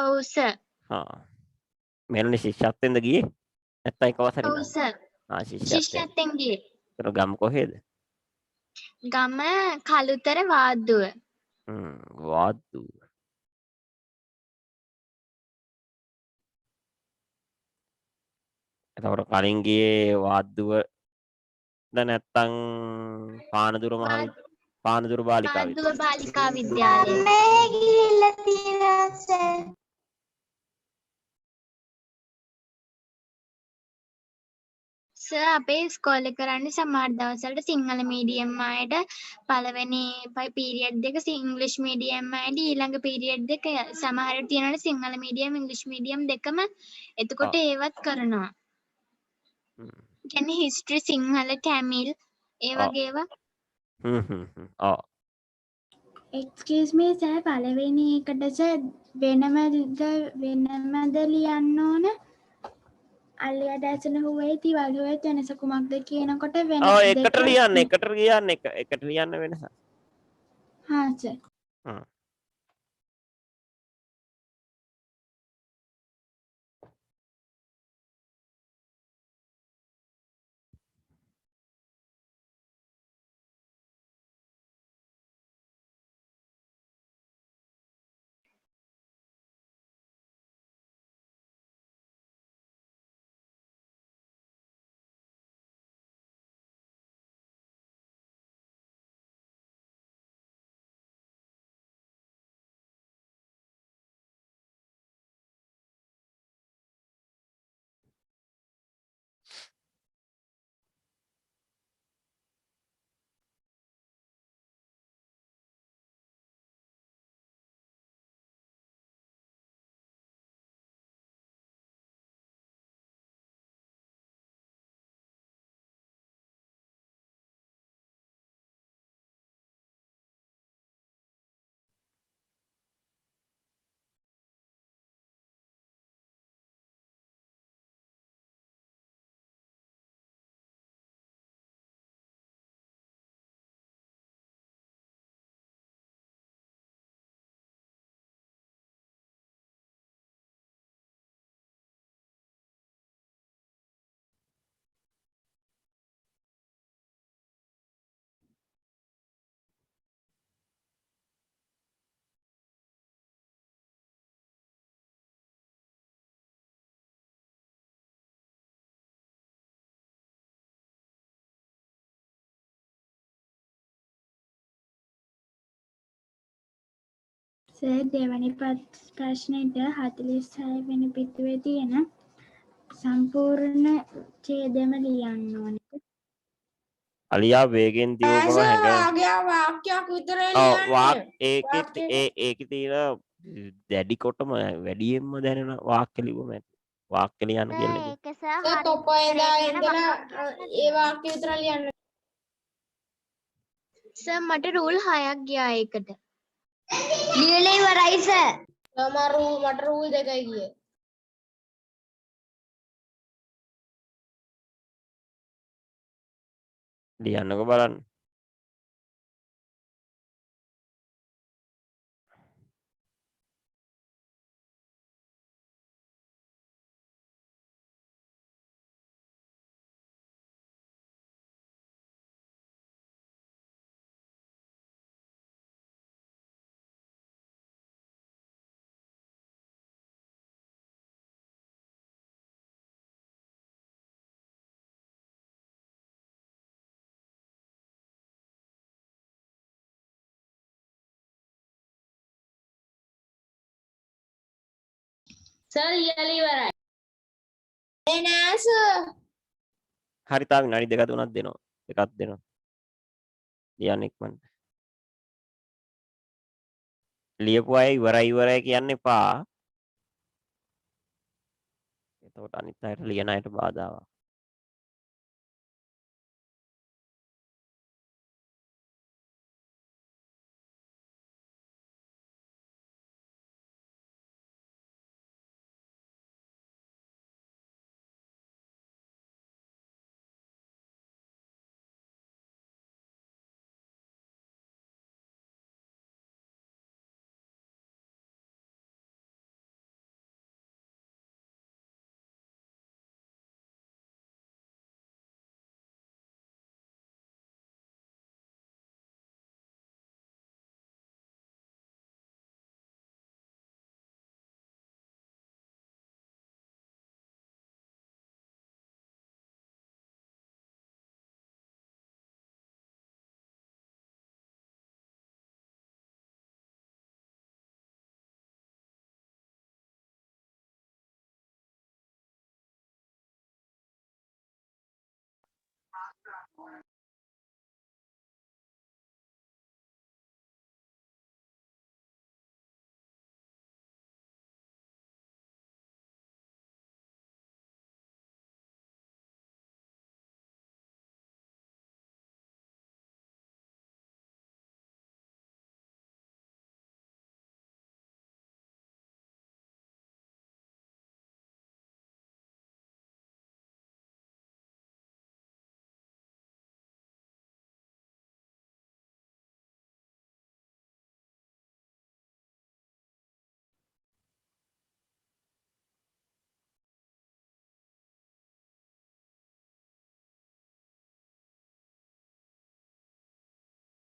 ඔව් සර්. මෙලනි ශිෂ්‍යත්වෙන්ද ගියේ? නැත්නම් එක වසරින්ද? ඔව් සර්. ශිෂ්‍යත්වෙන් ගියේ. ඒතර ගම කොහෙද? ගම කළුතර වාද්දුව. වාද්දුව. එතකොට කලින් ගියේ වාද්දුවද නැත්නම් පානදුර බාලිකා විද්‍යාලය? වාද්දුව බාලිකා විද්‍යාලය. මේ ගිහිල්ලා තියෙනවා සර්. සර් අපේ ඉස්කෝලේ කරන්නේ සමහර දවස්වලට සිංහල මීඩියම් අයට පළවෙනි පීරියඩ් දෙක ඉංග්‍රීසි මීඩියම් අයට ඊළඟ පීරියඩ් දෙක සමහරට තියෙනවනේ සිංහල මීඩියම් ඉංග්‍රීසි මීඩියම් දෙකම එතකොට ඒවත් කරනවා. කියන්නේ හිස්ටරි සිංහල ටැමිල් ඒ වගේ ඒවා. එක්ස්කියුස් මී සර් පළවෙනි එකට සර් වෙනමද ලියන්න ඕන? අල්ලියට ඇසෙන හුවේති වලුවෙත් වෙනස කුමක්ද කියනකොට වෙන එකට ලියන්න වෙනස. හා සර්. සර් දෙවැනි ප්‍රශ්නෙට 46 වෙනි පිටුවේ තියෙන සම්පූර්ණ ඡේදෙම ලියන්න ඕනේ. අලියා වේගෙන් දිව බව හැඟ වාක්‍යයක් විතර වාක් වාක්‍යයක්. ඒකේ තියෙන දැඩි කොටම වැඩියෙන්ම දැනෙන වාක්‍ය ලිව්වම ඇති. වාක්‍ය ලියන්න සර් කියලා ඒක සර් හරි තොපේ උත්තරේ තියෙන ඉඳලා වාක්‍යයක් ඒ වාක්‍ය විතර ලියන්න. සර් මට රූල් 6ක් ගියා ඒකට. ලියලා ඉවරයි සර්. මට රූල් දෙකයි ගියේ. ලියන්නකෝ බලන්න. සර් ලියලා ඉවරයි. ඒ නෑ සර්. හරි තාම විනාඩි දෙක තුනක් දෙනවා. එකක් දෙනවා. ලියන්න ඉක්මනට. ලියපු අය ඉවරයි කියන්න එපා. එතකොට අනිත් අයට ලියන අයට බාධාවක්.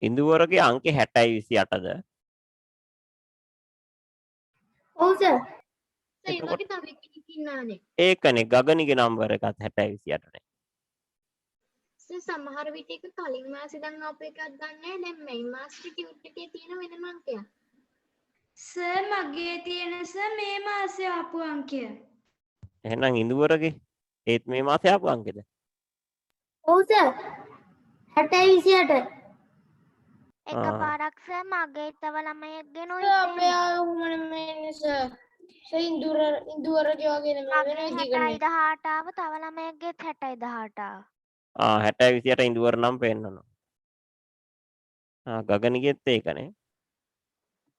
ඉන්දුවරගේ අංක 60යි 28ද? ඔව් සර්. සර් ඒ වගේ තව එකෙක් ඉන්නානේ. ඒකනේ ගගනිගේ නම්බර එකත් 60යි 28නේ. සර් සමහර විට එක කලින් මාසේ ඉඳන් ආපු එකක් ගන්නෑ. දැන් මේ මාසෙට ටියුට් එකේ තියෙන වෙනම අංකයක්. සර් මගේ තියෙන සර් මේ මාසේ ආපු අංකය. එහෙනම් ඉන්දුවරගේ ඒත් මේ මාසේ ආපු අංකෙද? ඔව් සර්. 60යි 28. එකපාරක් සර් මගේ තව ළමයෙක්ගෙන අපේ ආවුමනේ මේ සර්. ඉන්දුවරගේ වගේ නෙමෙයි වෙන විදිහකට. 60යි 18 ආව තව ළමයෙක්ගෙත් 60යි 18 ආව. 60යි 28 ඉන්දුවර නම් පෙන්නනවා. ගගනිගෙත් ඒකනේ.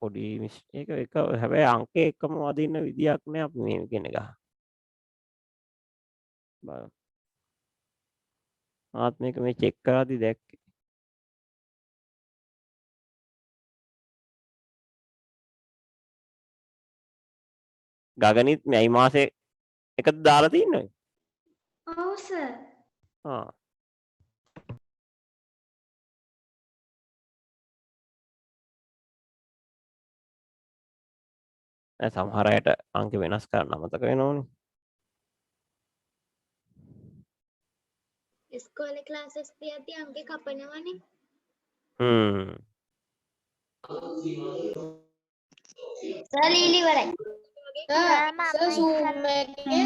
පොඩි ඒක එක හැබැයි අංකේ එකම වදින්න විදියක් නෑ අපි මේ ඉගෙන ගන්න. බලමු. ආත් මේක මේ චෙක් කරද්දි දැක්කේ. ගගනිත් මේ මාසේ එකද දාලා තින්නේ? ඔව් සර්. ආ. සමහර අයට අංක වෙනස් කරන්න අමතක වෙනවනේ. ඉස්කෝලේ ක්ලාසස් තියද්දී අංකේ කපනවනේ. සර් ලීලි ඉවරයි. සර් Zoom එකේ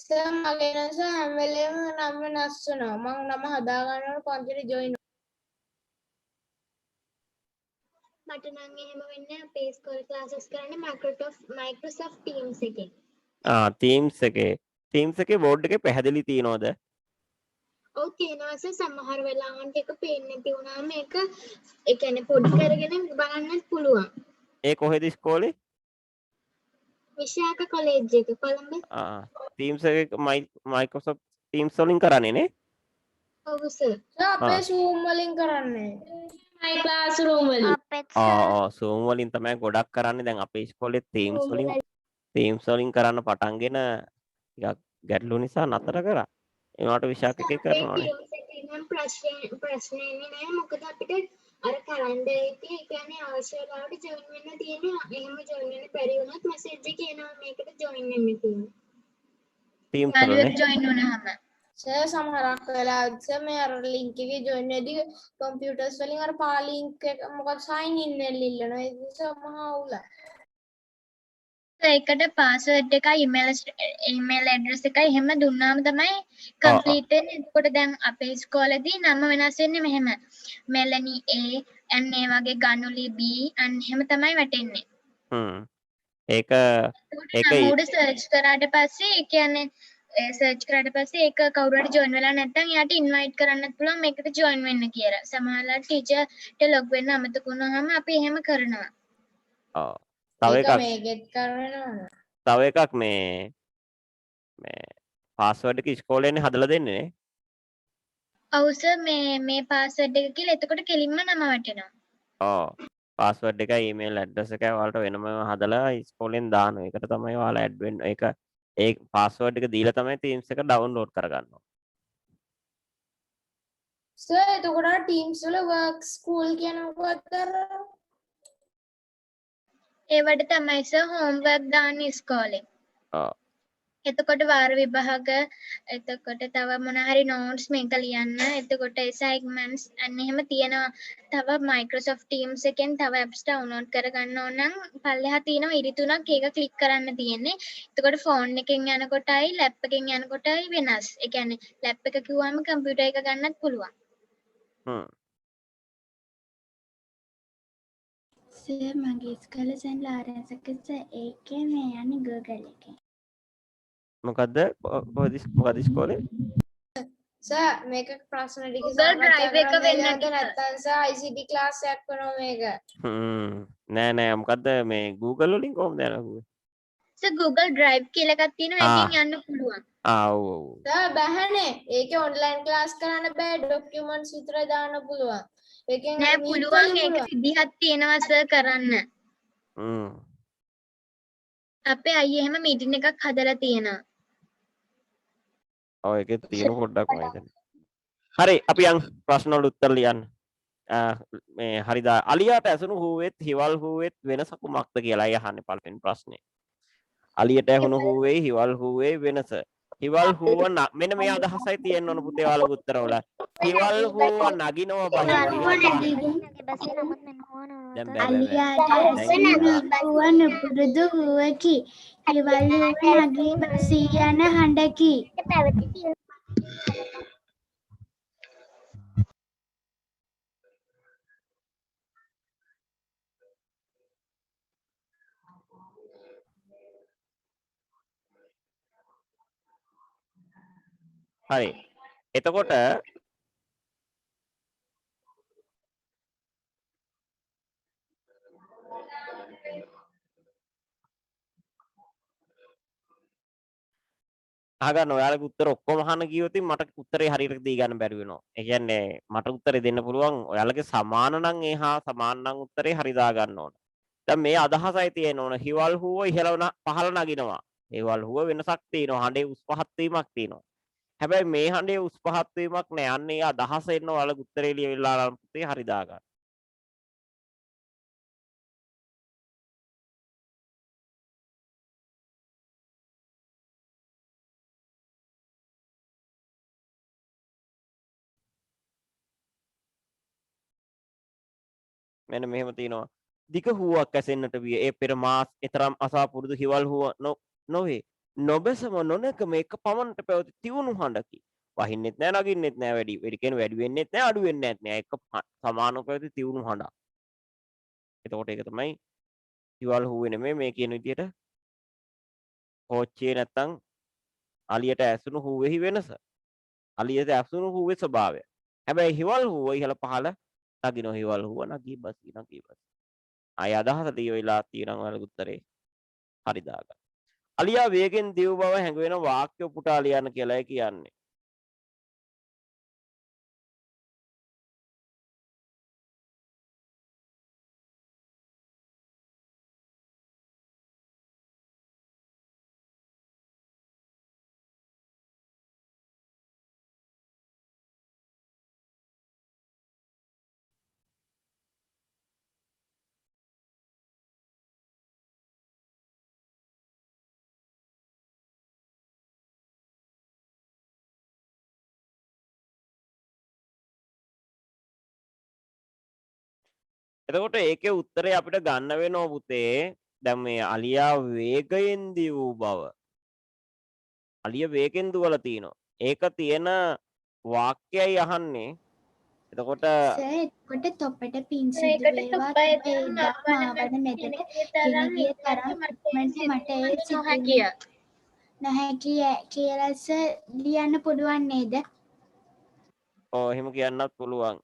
සර් මගේ නම් සර් හැම වෙලේම නම් වෙනස් වෙනවා. මම නම හදා ගන්නකොට පන්තිට ජොයින් මට නම් එහෙම වෙන්නේ අපේ ඉස්කෝලේ ක්ලාසස් කරන්නේ Microsoft Teams එකෙන්. Teams එකේ බෝඩ් එකේ පැහැදිලි තියනවද? ඔව් තියෙනවා සර් සමහර වෙලාවට එක පේන්නේ නැති වුණාම ඒක ඒ කියන්නේ පොඩි කරගෙන බලන්නත් පුළුවන්. ඒ කොහෙද ඉස්කෝලේ? විශාක කොලෙජ් එක කොළඹ. Teams එකේ Microsoft Teams වලින් කරන්නේ නේ? ඔව් සර්. සර් අපේ Zoom වලින් කරන්නේ. my classroom වලින්. අපෙත් සර් Zoom වලින් තමයි ගොඩක් කරන්නේ. දැන් අපේ ඉස්කෝලේ Teams වලින් කරන්න පටන්ගෙන ටිකක් ගැටලු නිසා නතර කරා. ඒවට විශාක එකේ කරනවානේ. Teams එකේ නම් ප්‍රශ්නේ නෑ මොකද අපිට අර කැලෙන්ඩර් එකේ ඒ කියන්නේ අවශ්‍ය වෙලාවට ජොයින් වෙන්න තියෙනවා. එහෙම ජොයින් වෙන්න බැරි වුණොත් මැසේජ් එකේ එනවා මේකට ජොයින් වෙන්න කියලා. Teams යාළුවෙක් වලනේ. ජොයින් වුණාම සර් සමහරක් වෙලාවට සර් මේ අර link එකේ join වෙද්දී computers වලින් අර පා link එක මොකද sign in වෙන්න ඉල්ලනවා. ඒ නිසා මහා අවුලක්. ඒකට පාස්වර්ඩ් එකයි ඊමේල් ඇඩ්‍රස් එකයි එහෙම දුන්නාම තමයි කම්ප්ලීට් වෙන්නේ. එතකොට දැන් අපේ ඉස්කෝලේදී නම වෙනස් වෙන්නේ මෙහෙම. මෙලනි A අන්න ඒ වගේ ගනුලි B අන්න එහෙම තමයි වැටෙන්නේ. ඒක ඒක නම උඩ සර්ච් කරාට පස්සේ ඒ කියන්නේ සර්ච් කරාට පස්සේ ඒක කවුරු හරි ජොයින් වෙලා නැත්නම් එයාට ඉන්වයිට් කරන්නත් පුළුවන් මේකට ජොයින් වෙන්න කියලා. සමහරවිට ටීචර්ට ලොග් වෙන්න අමතක වුණාම අපි එහෙම කරනවා. තව ඒක එකක් මේකෙත් කරනවා. තව එකක් මේ පාස්වර්ඩ් එක ඉස්කෝලේනේ හදලා දෙන්නේ නේ. ඔව් සර් මේ පාස්වර්ඩ් එක කියලා එතකොට කෙලින්ම නම වැටෙනවා. පාස්වර්ඩ් එකයි ඊමේල් ඇඩ්‍රස් එකයි ඔයාලට වෙනම හදලා ඉස්කෝලෙන් දානවා. ඒකට තමයි ඔයාලා ඇඩ් වෙන්න. ඒ පාස්වර්ඩ් එක දීලා තමයි Teams එක ඩවුන්ලෝඩ් කරගන්න ඕනේ. සර් එතකොට Teams වල work school කියන මොකක්ද කරන්නේ? ඒවට තමයි සර් හෝම්වර්ක් දාන්නේ ඉස්කෝලේ. ඔව්. එතකොට වාර විභාග එතකොට තව මොන හරි නෝට්ස් මේක ලියන්න එතකොට assignments අන්න එහෙම තියෙනවා. තව Microsoft Teams එකෙන් තව apps download කරගන්න ඕන නම් පල්ලෙහා තියෙනවා ඉරි තුනක් ඒක ක්ලික් කරන්න තියෙන්නේ. එතකොට ෆෝන් එකෙන් යනකොටයි ලැප් එකෙන් යනකොටයි වෙනස්. ඒ කියන්නේ ලැප් එක කිව්වම කම්පියුටර් එක ගන්නත් පුළුවන්. සර් මගේ ඉස්කෝලේ සෙන් ලාරන්ස් එක සර් ඒකේ මේ යන්නේ Google එකේ. මොකද්ද මොකද ඉස්කෝලේ? සර් මේක ප්‍රශ්න ටික Google Drive එක වෙන්න ටික. නැත්නම් සර් ICT class එකක් වෙනවා මේක. නෑ මොකද්ද මේ Google වලින් කොහොමද යන්නේ? සර් Google Drive කියලා එකක් තියෙනවා ඒකෙන් යන්න පුළුවන්. ඔව්. සර් බැහැනේ. ඒකේ online class කරන්න බෑ documents විතරයි දාන්න පුළුවන්. ඒකෙන් නෑ meet පුළුවන් වලින් ඒක විදිහක් තියෙනවා සර් කරන්න. අපේ අයියේ එහෙම මීටින් එකක් හදලා තියෙනවා. ඔව් ඒකේ තියෙන පොඩ්ඩක් මම හිතන්නේ. හරි අපි යන් ප්‍රශ්න වලට උත්තර ලියන්න. මේ හරිද අලියාට ඇසුණු හුවෙත් හිවල් හුවෙත් වෙනස කුමක්ද කියලායි අහන්නේ පළවෙනි ප්‍රශ්නේ. අලියට ඇහුණු හුවේ හිවල් හුවේ වෙනස. හිවල් හුව මෙන්න මේ අදහසයි තියෙන්න ඕන පුතේ ඔයාලගේ උත්තරවල. හිවල් හුව නගිනව බහිනව. අලියාට ඇසුණු පුරුදු වූවකි. හිවල් හුව නගී බසී යන හඬකි. හරි. එතකොට අහගන්න ඔයාලගේ උත්තර ඔක්කොම අහන්න කිව්වොත් මට උත්තරේ හරියට දී ගන්න බැරි වෙනවා. ඒ කියන්නේ මට උත්තරේ දෙන්න පුළුවන් ඔයාලගේ සමාන නම් එහා සමාන නම් උත්තරේ හරි දා ගන්න ඕන. දැන් මේ අදහසයි තියෙන්න ඕන හිවල් හුව ඉහළ පහළ නගිනවා. හිවල් හුව වෙනසක් තියෙනවා. හඬේ උස් පහත් වීමක් තියෙනවා. හැබැයි මේ හඬේ උස් පහත් වීමක් නෑ. අන්නේ අදහස එන්න ඔයාලගේ උත්තරේ ලියවිලා පුතේ හරි දා ගන්න. මෙන්න මෙහෙම තියෙනවා දිග හුවක් ඇසෙන්නට විය. ඒ පෙර මාස් එතරම් අසා පුරුදු හිවල් හුව නොවේ. නොබැසම නොනැගම එක පමණට පැවති තියුණු හඬකි. වහින්නෙත් නෑ නගින්නෙත් නෑ වැඩි කියන්නේ වැඩි වෙන්නෙත් නෑ අඩු වෙන්නෙත් නෑ. එක සමානව පැවති තියුණු හඬක්. එතකොට ඒක තමයි හිවල් හුවේ නෙමෙයි මේ කියන විදියට කෝච්චියේ නැත්තම් අලියට ඇසුණු හුවේහි වෙනස. අලියට ඇසුණු හුවේ ස්වභාවය. හැබැයි හිවල් හුව ඉහළ පහළ නගින හිවල් හුව නගී බසී. ආය අදහස දී වෙලා තියෙනවා ඔයාලගේ උත්තරේ. හරි දාගන්න. අලියා වේගෙන් දිව් බව හැඟවෙන වාක්‍ය උපුටා ලියන්න කියලායි කියන්නේ. එතකොට ඒකේ උත්තරේ අපිට ගන්න වෙනවා පුතේ. දැන් මේ අලියා වේගයෙන් දිව් බව. අලිය වේගෙන් දුවලා තිනවා. ඒක තියෙන වාක්‍යයයි අහන්නේ. එතකොට සර් එතකොට තොපට පින් සිදු වේවා තොපේ ධර්මාවද මෙතට ගෙන ගිය තරම් ඉක්මනට මට ඒ සිතින් නොහැකිය කියලා සර් ලියන්න පුළුවන් නේද? එහෙම කියන්නත් පුළුවන්.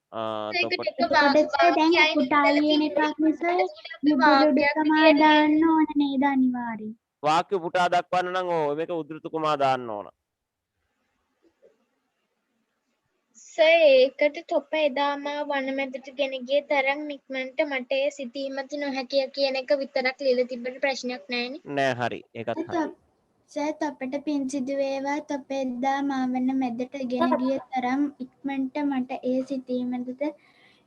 තොපට එතකොට සර් දැන් පුටා ලියන එකක් නිසා මුදුළු දෙකමා දාන්න ඕන නේද අනිවාර්යෙන්? වාක්‍ය පුටා දක්වන්න නම් මේක උද්දෘතකුමා දාන්න ඕන. ඒකට තොප එදාම වනමැදට ගෙන ගිය තරම් ඉක්මනට මට එය සිතීමට නොහැකිය කියන එක විතරක් ලියලා තිබ්බට ප්‍රශ්නයක් නැහැනේ. නෑ හරි. ඒකත් හරි. සර් තොපට පින් සිදු වේවා තොප එදා මාවන මැදට ගෙන ගිය තරම් ඉක්මනට මට ඒ සිතීමට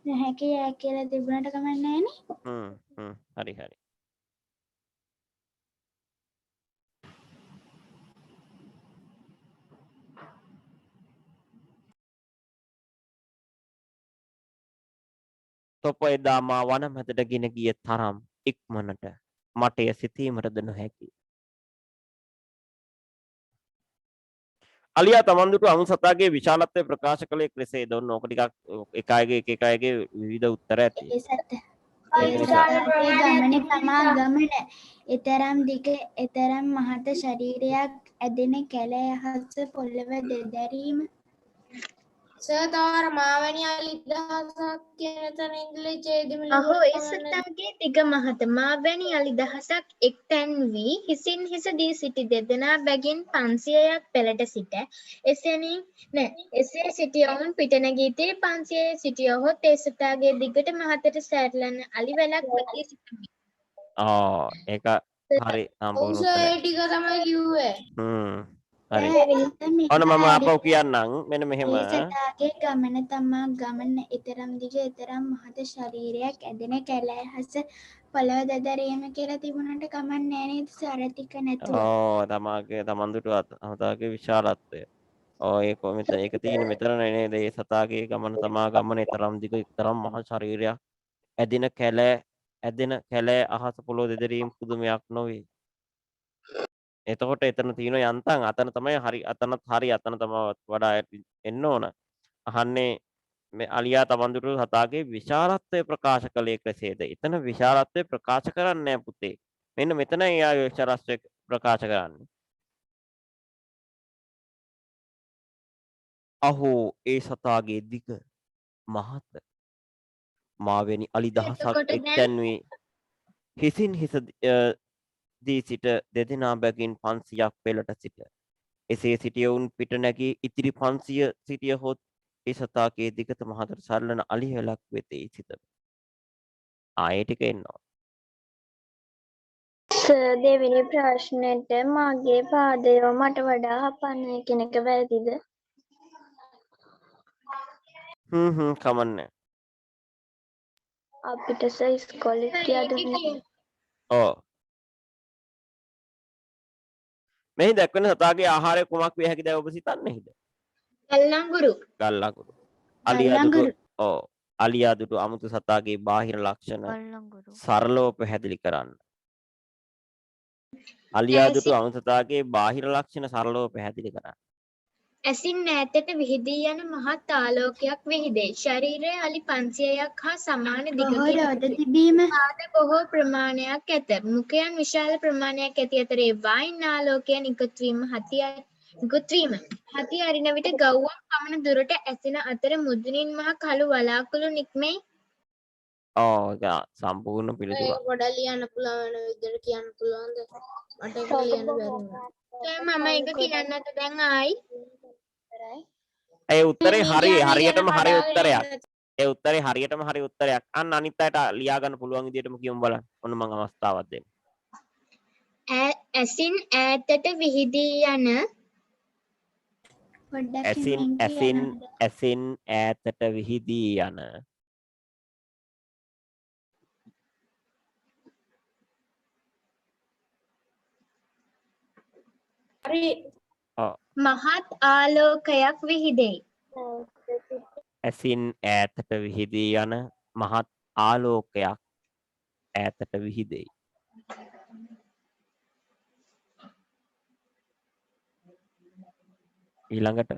නොහැකිය කියලා තිබුණාට කමක් නැහැනේ. හරි. තොප එදා මා වන මැදට ගෙන ගිය තරම් ඉක්මනට මට එය සිතීමටද නොහැකි. අලියා තමන් දුටු අමු සතාගේ විශාලත්වය ප්‍රකාශ කළේ කෙසේ? දොන්න ඕක ටිකක් එක අයගේ විවිධ උත්තර ඇති. ඒ සතාගේ ගමනේ තමා ගමන එතරම් දිග එතරම් මහත ශරීරයක් ඇදෙන කැලෑ අහස පොළව දෙදැරීම. සර් තවර මාවැනි අලි දහසක් කියන තැන ඉඳලා ඡේදමිල ඒ සතාගේ දිග මහත මාවැනි අලි දහසක් එක්තැන් වී හිසින් හිස දී සිටි දෙදෙනා බැගින් 500ක් පෙළට සිට එසේ සිටියවුන් පිට නැගී තේ 500 සිටියහොත් ඒ සතාගේ දිගට මහතට සැරිලන අලි වැලක් බැගී සිටිමි. ඒක හරි සම්පූර්ණ සර් උත්තරය. ඒ ටික තමයි කිව්වේ. හරි. ඔන්න මම ආපහු කියන්නම්. මෙන්න මෙහෙම. ඒ සතාගේ ගමන තමා ගමන එතරම් දිග එතරම් මහත ශරීරයක් ඇදෙන කැලෑ අහස පොළව දෙදරීම කියලා තිබුණාට කමක් නෑ නේද සර් ටික නැතුව. තමන් දුටු සතාගේ විශාලත්වය. ඒක තියෙන්නේ මෙතන නේද? ඒ සතාගේ ගමන තමා ගමන තරම් දිග තරම් මහ ශරීරයක් ඇදෙන කැලෑ අහස පොළොව දෙදරීම පුදුමයක් නොවේ. එතකොට එතන තියෙන යන්තම් අතන තමයි හරි. අතනත් හරි. අතන තමයි වඩා එන්න ඕන. අහන්නේ මේ අලියා තමන් දුටු සතාගේ විශාලත්වය ප්‍රකාශ කළේ කෙසේද? එතන විශාලත්වය ප්‍රකාශ කරන්නේ නැහැ පුතේ. මෙන්න මෙතන එයාගේ විශාලත්වය ප්‍රකාශ කරන්නේ. අහෝ ඒ සතාගේ දිග මහත මාවැනි අලි දහසක් එක්තැන් වී හිසින් හිස දී සිට දෙදෙනා බැගින් 500ක් පෙළට සිට එසේ සිටියවුන් පිට නැගී ඉතිරි 500 සිටියහොත් ඒ සතාගේ දිගත මහතට සරලන අලි වැලක් වෙතේ සිටම. ඒ ටික එනවා. සර් දෙවෙනි ප්‍රශ්නෙට මගේ පාදය මට වඩා හපන්නේ කෙනෙක් වැරදිද? කමන්නේ. අපිට සර් ඉස්කෝලේ කියදුන්නේ. මෙහි දැක්වෙන සතාගේ ආහාරය කුමක් විය හැකිද ඔබ සිතන්නේද? ගල්ලංගුරු. ගල්ලංගුරු. අලියා දුටු අලියා දුටු අමුතු සතාගේ බාහිර ලක්ෂණ වල්ලංගුරු. සරලව පැහැදිලි කරන්න. අලියා දුටු අමුතු සතාගේ බාහිර ලක්ෂණ සරලව පැහැදිලි කරන්න. ඇසින් ඈතට විහිදී යන මහත් ආලෝකයක් විහිදේ. ශරීරය අලි 500ක් හා සමාන දිගකින් තිබීම පාද බොහෝ ප්‍රමාණයක් ඇත. මුඛයන් විශාල ප්‍රමාණයක් ඇති අතර ඒ වයින් ආලෝකයන් නිකුත් වීම. හති අරින විට ගව්වක් පමණ දුරට ඇසෙන අතර මුදුනින් මහ කළු වලාකුළු නික්මෙයි. ඒක සම්පූර්ණ ඒක පිළිතුරක්. ගොඩක් ලියන්න පුළුවන් වෙන විදිහට කියන්න පුළුවන්ද? මට ඒක ලියන්න බැරි වුණා. මම ඒක කියන්නද දැන් ආයි? ඒ උත්තරේ කියන්නේ හරියටම හරි හදාගෙන උත්තරයක්. ඉන්න. ඒ උත්තරේ හරියටම හරි උත්තරයක්. අන්න අනිත් අයට ලියා ගන්න පුළුවන් විදිහටම කියමු බලන්න. ඔන්න මම අවස්ථාවක් දෙන්න. ඇසින් ඈතට විහිදී යන ඇසින් ඈතට විහිදී යන හරි. මහත් ආලෝකයක් විහිදෙයි. ඇසින් ඈතට විහිදී යන මහත් ආලෝකයක් ඈතට විහිදෙයි. ඊළඟට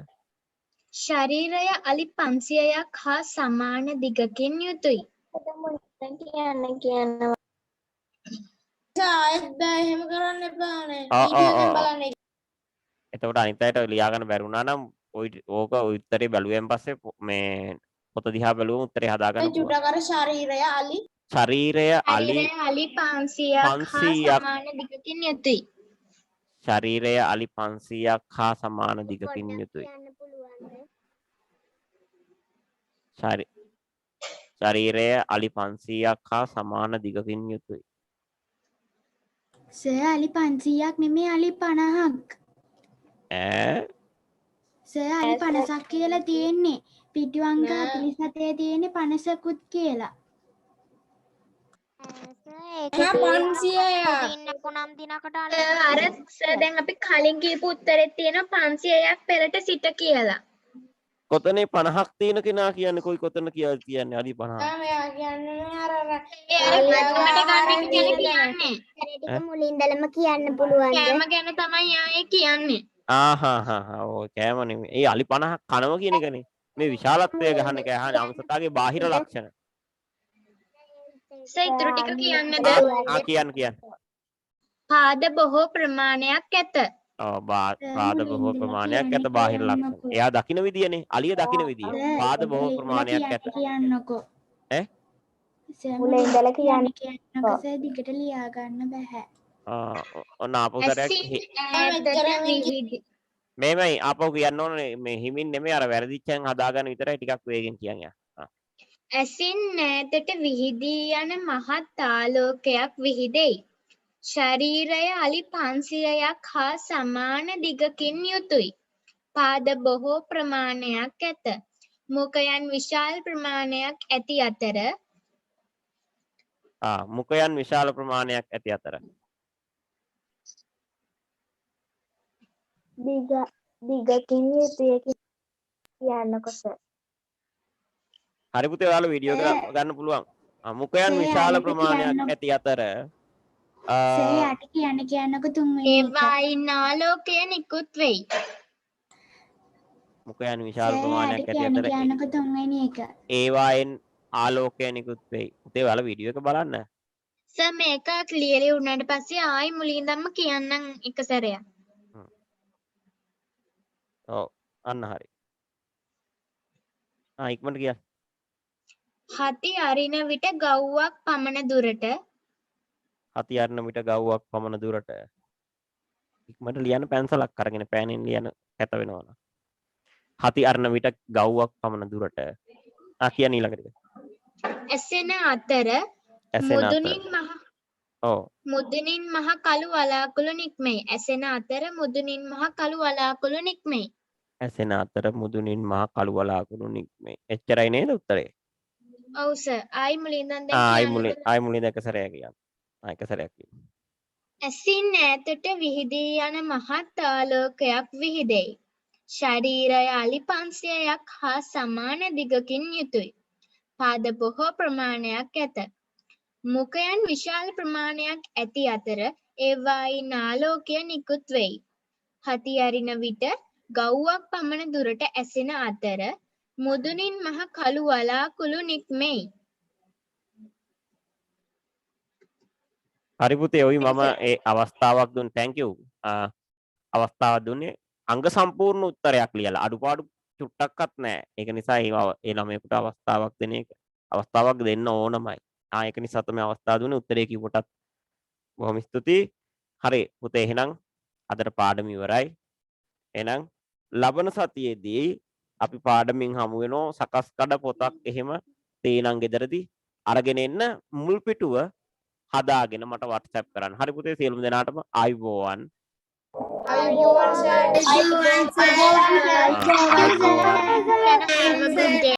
ශරීරය අලි 500ක් හා සමාන දිගකින් යුතුයි. ආයෙත් බෑ එහෙම කරන්න එපානේ. ආ, ආ, වීඩියෝ එකෙන් ආ. බලන්න. එතකොට අනිත් අයට ලියා ගන්න බැරි වුණා නම් ඕක උත්තරේ බැලුවෙන් පස්සේ මේ පොත දිහා බැලුවම උත්තරේ හදා ගන්න පුළුවන්. චුට්ටක් අර ශරීරය අලි ශරීරය අලි ශරීරය අලි 500ක් හා 500ක් සමාන දිගකින් යුතුයි. ශරීරය අලි 500ක් හා සමාන දිගකින් යුතුයි. ශරීරය අලි 500ක් හා සමාන දිගකින් යුතුයි. සර් අලි 500ක් නෙමෙයි අලි 50ක්. ඈ සර් අලි 50ක් කියලා තියෙන්නේ. පිටු අංක 47 තියෙන්නේ 50කුත් කියලා. ඒක 500ක්. කුණම් දිනකට අර දැන් අපි කලින් කියපු උත්තරේ තියෙනවා 500ක් පෙරට සිට කියලා. කොතනේ 50ක් තියෙන කෙනා කියන්නේ කොතන කියලා කියන්නේ අලි 50. මෙයා කියන්නේ අර ඒ අර ප්‍රථමට ගන්න එක ගැන කියන්නේ. ටික මුලින්දලම කියන්න පුළුවන්ද? කෑම ගැන තමයි ආයේ කියන්නේ. ඔව් කෑම නෙමෙයි. ඒ අලි 50ක් කනවා කියන එකනේ. මේ විශාලත්වය ගහන එක අහන්නේ අමසතාගේ බාහිර ලක්ෂණ. ඉතුරු ටික කියන්නද? කියන්න. පාද බොහෝ ප්‍රමාණයක් ඇත. පාද බොහෝ ප්‍රමාණයක් ඇත බාහිර ලක්ෂණ. එයා දකින්න විදියනේ. අලිය දකින්න විදිය. පාද බොහෝ ප්‍රමාණයක් ඇත. කියන්නකෝ. ඈ? මුලින් ඉඳලා කියන්නකෝ සර් දිගට ලියා ගන්න බෑ. ඔන්න ආපහුතරයක් මේමයි ආපහු කියන්න ඕනේ මේ හිමින් නෙමෙයි අර වැරදිච්චෙන් හදාගන්න විතරයි ටිකක් වේගෙන් කියන්නේ. ඇසින් ඈතට විහිදී යන මහත් ආලෝකයක් විහිදෙයි. ශරීරය අලි 500ක් හා සමාන දිගකින් යුතුයි. පාද බොහෝ ප්‍රමාණයක් ඇත. මුඛයන් විශාල ප්‍රමාණයක් ඇති අතර මුඛයන් විශාල ප්‍රමාණයක් ඇති අතර දිගකින් යුතුය කියන්නකෝ සර්. හරි පුතේ ඔයාලා වීඩියෝ එක ගන්න පුළුවන්. මුඛයන් විශාල ප්‍රමාණයක් ඇති අතර සර් යට කියන්නකෝ තුන්වෙනි ඒ වයින් ආලෝකය නිකුත් වෙයි. මුඛයන් විශාල ප්‍රමාණයක් ඇති අතර කියන්නකෝ තුන්වෙනි එක. ඒවායින් ආලෝකය නිකුත් වෙයි. පුතේ ඔයාලා වීඩියෝ එක බලන්න. සර් මේක ක්ලියර් වුණාට පස්සේ ආයි මුලින්දම කියන්නම් එක සැරයක්. ඔව් අන්න හරි. ඉක්මනට කියන්න. හති අරින විට ගව්වක් පමණ දුරට හති අරින විට ගව්වක් පමණ දුරට ඉක්මනට ලියන්න පැන්සලක් අරගෙන පෑනෙන් ලියන කැත වෙනවා. හති අරින විට ගව්වක් පමණ දුරට කියන්න ඊළඟට. ඇසෙන අතර මුදුනින් මහ කළු වලාකුළු නික්මෙයි. ඇසෙන අතර මුදුනින් මහ කළු වලාකුළු නික්මෙයි. ඇසෙන අතර මුදුනින් මහ කළු වලාකුළු නික්මෙයි. එච්චරයි නේද උත්තරේ? ඔව් සර්. ආයි මුලින්දන් දැන් ආයි මුලින්ද එක සැරයක් කියන්න. එක සැරයක් කියන්න. ඇසින් ඈතට විහිදී යන මහත් ආලෝකයක් විහිදෙයි. ශරීරය අලි 500ක් හා සමාන දිගකින් යුතුයි. පාද බොහෝ ප්‍රමාණයක් ඇත. මුඛයන් විශාල ප්‍රමාණයක් ඇති අතර ඒවායින් ආලෝකය නිකුත් වෙයි. හති අරින විට ගව්වක් පමණ දුරට ඇසෙන අතර මුදුනින් මහ කළු වලාකුළු නික්මෙයි. හරි පුතේ ඔයි මම ඒ අවස්ථාවක් දුන්න thank you. අවස්ථාවක් දුන්නේ අංග සම්පූර්ණ උත්තරයක් ලියලා අඩුපාඩු චුට්ටක්වත් නැහැ. ඒක නිසා ඒ ළමයෙකුට අවස්ථාවක් දෙන්න ඕනමයි. ඒක නිසා තමයි අවස්ථාව දුන්නේ. උත්තරේ කිව්වටත් බොහොම ස්තුතියි. හරි පුතේ එහෙනම් අදට පාඩම ඉවරයි. එහෙනම් ලබන සතියේදී අපි පාඩමින් හමු වෙනවා. සකස් කඩ පොතක් එහෙම තේනම් ගෙදරදී අරගෙන එන්න මුල් පිටුව හදාගෙන මට WhatsApp කරන්න. හරි පුතේ සියලුම දෙනාටම ආයුබෝවන්. අයිබෝවන් sir. Have a good day.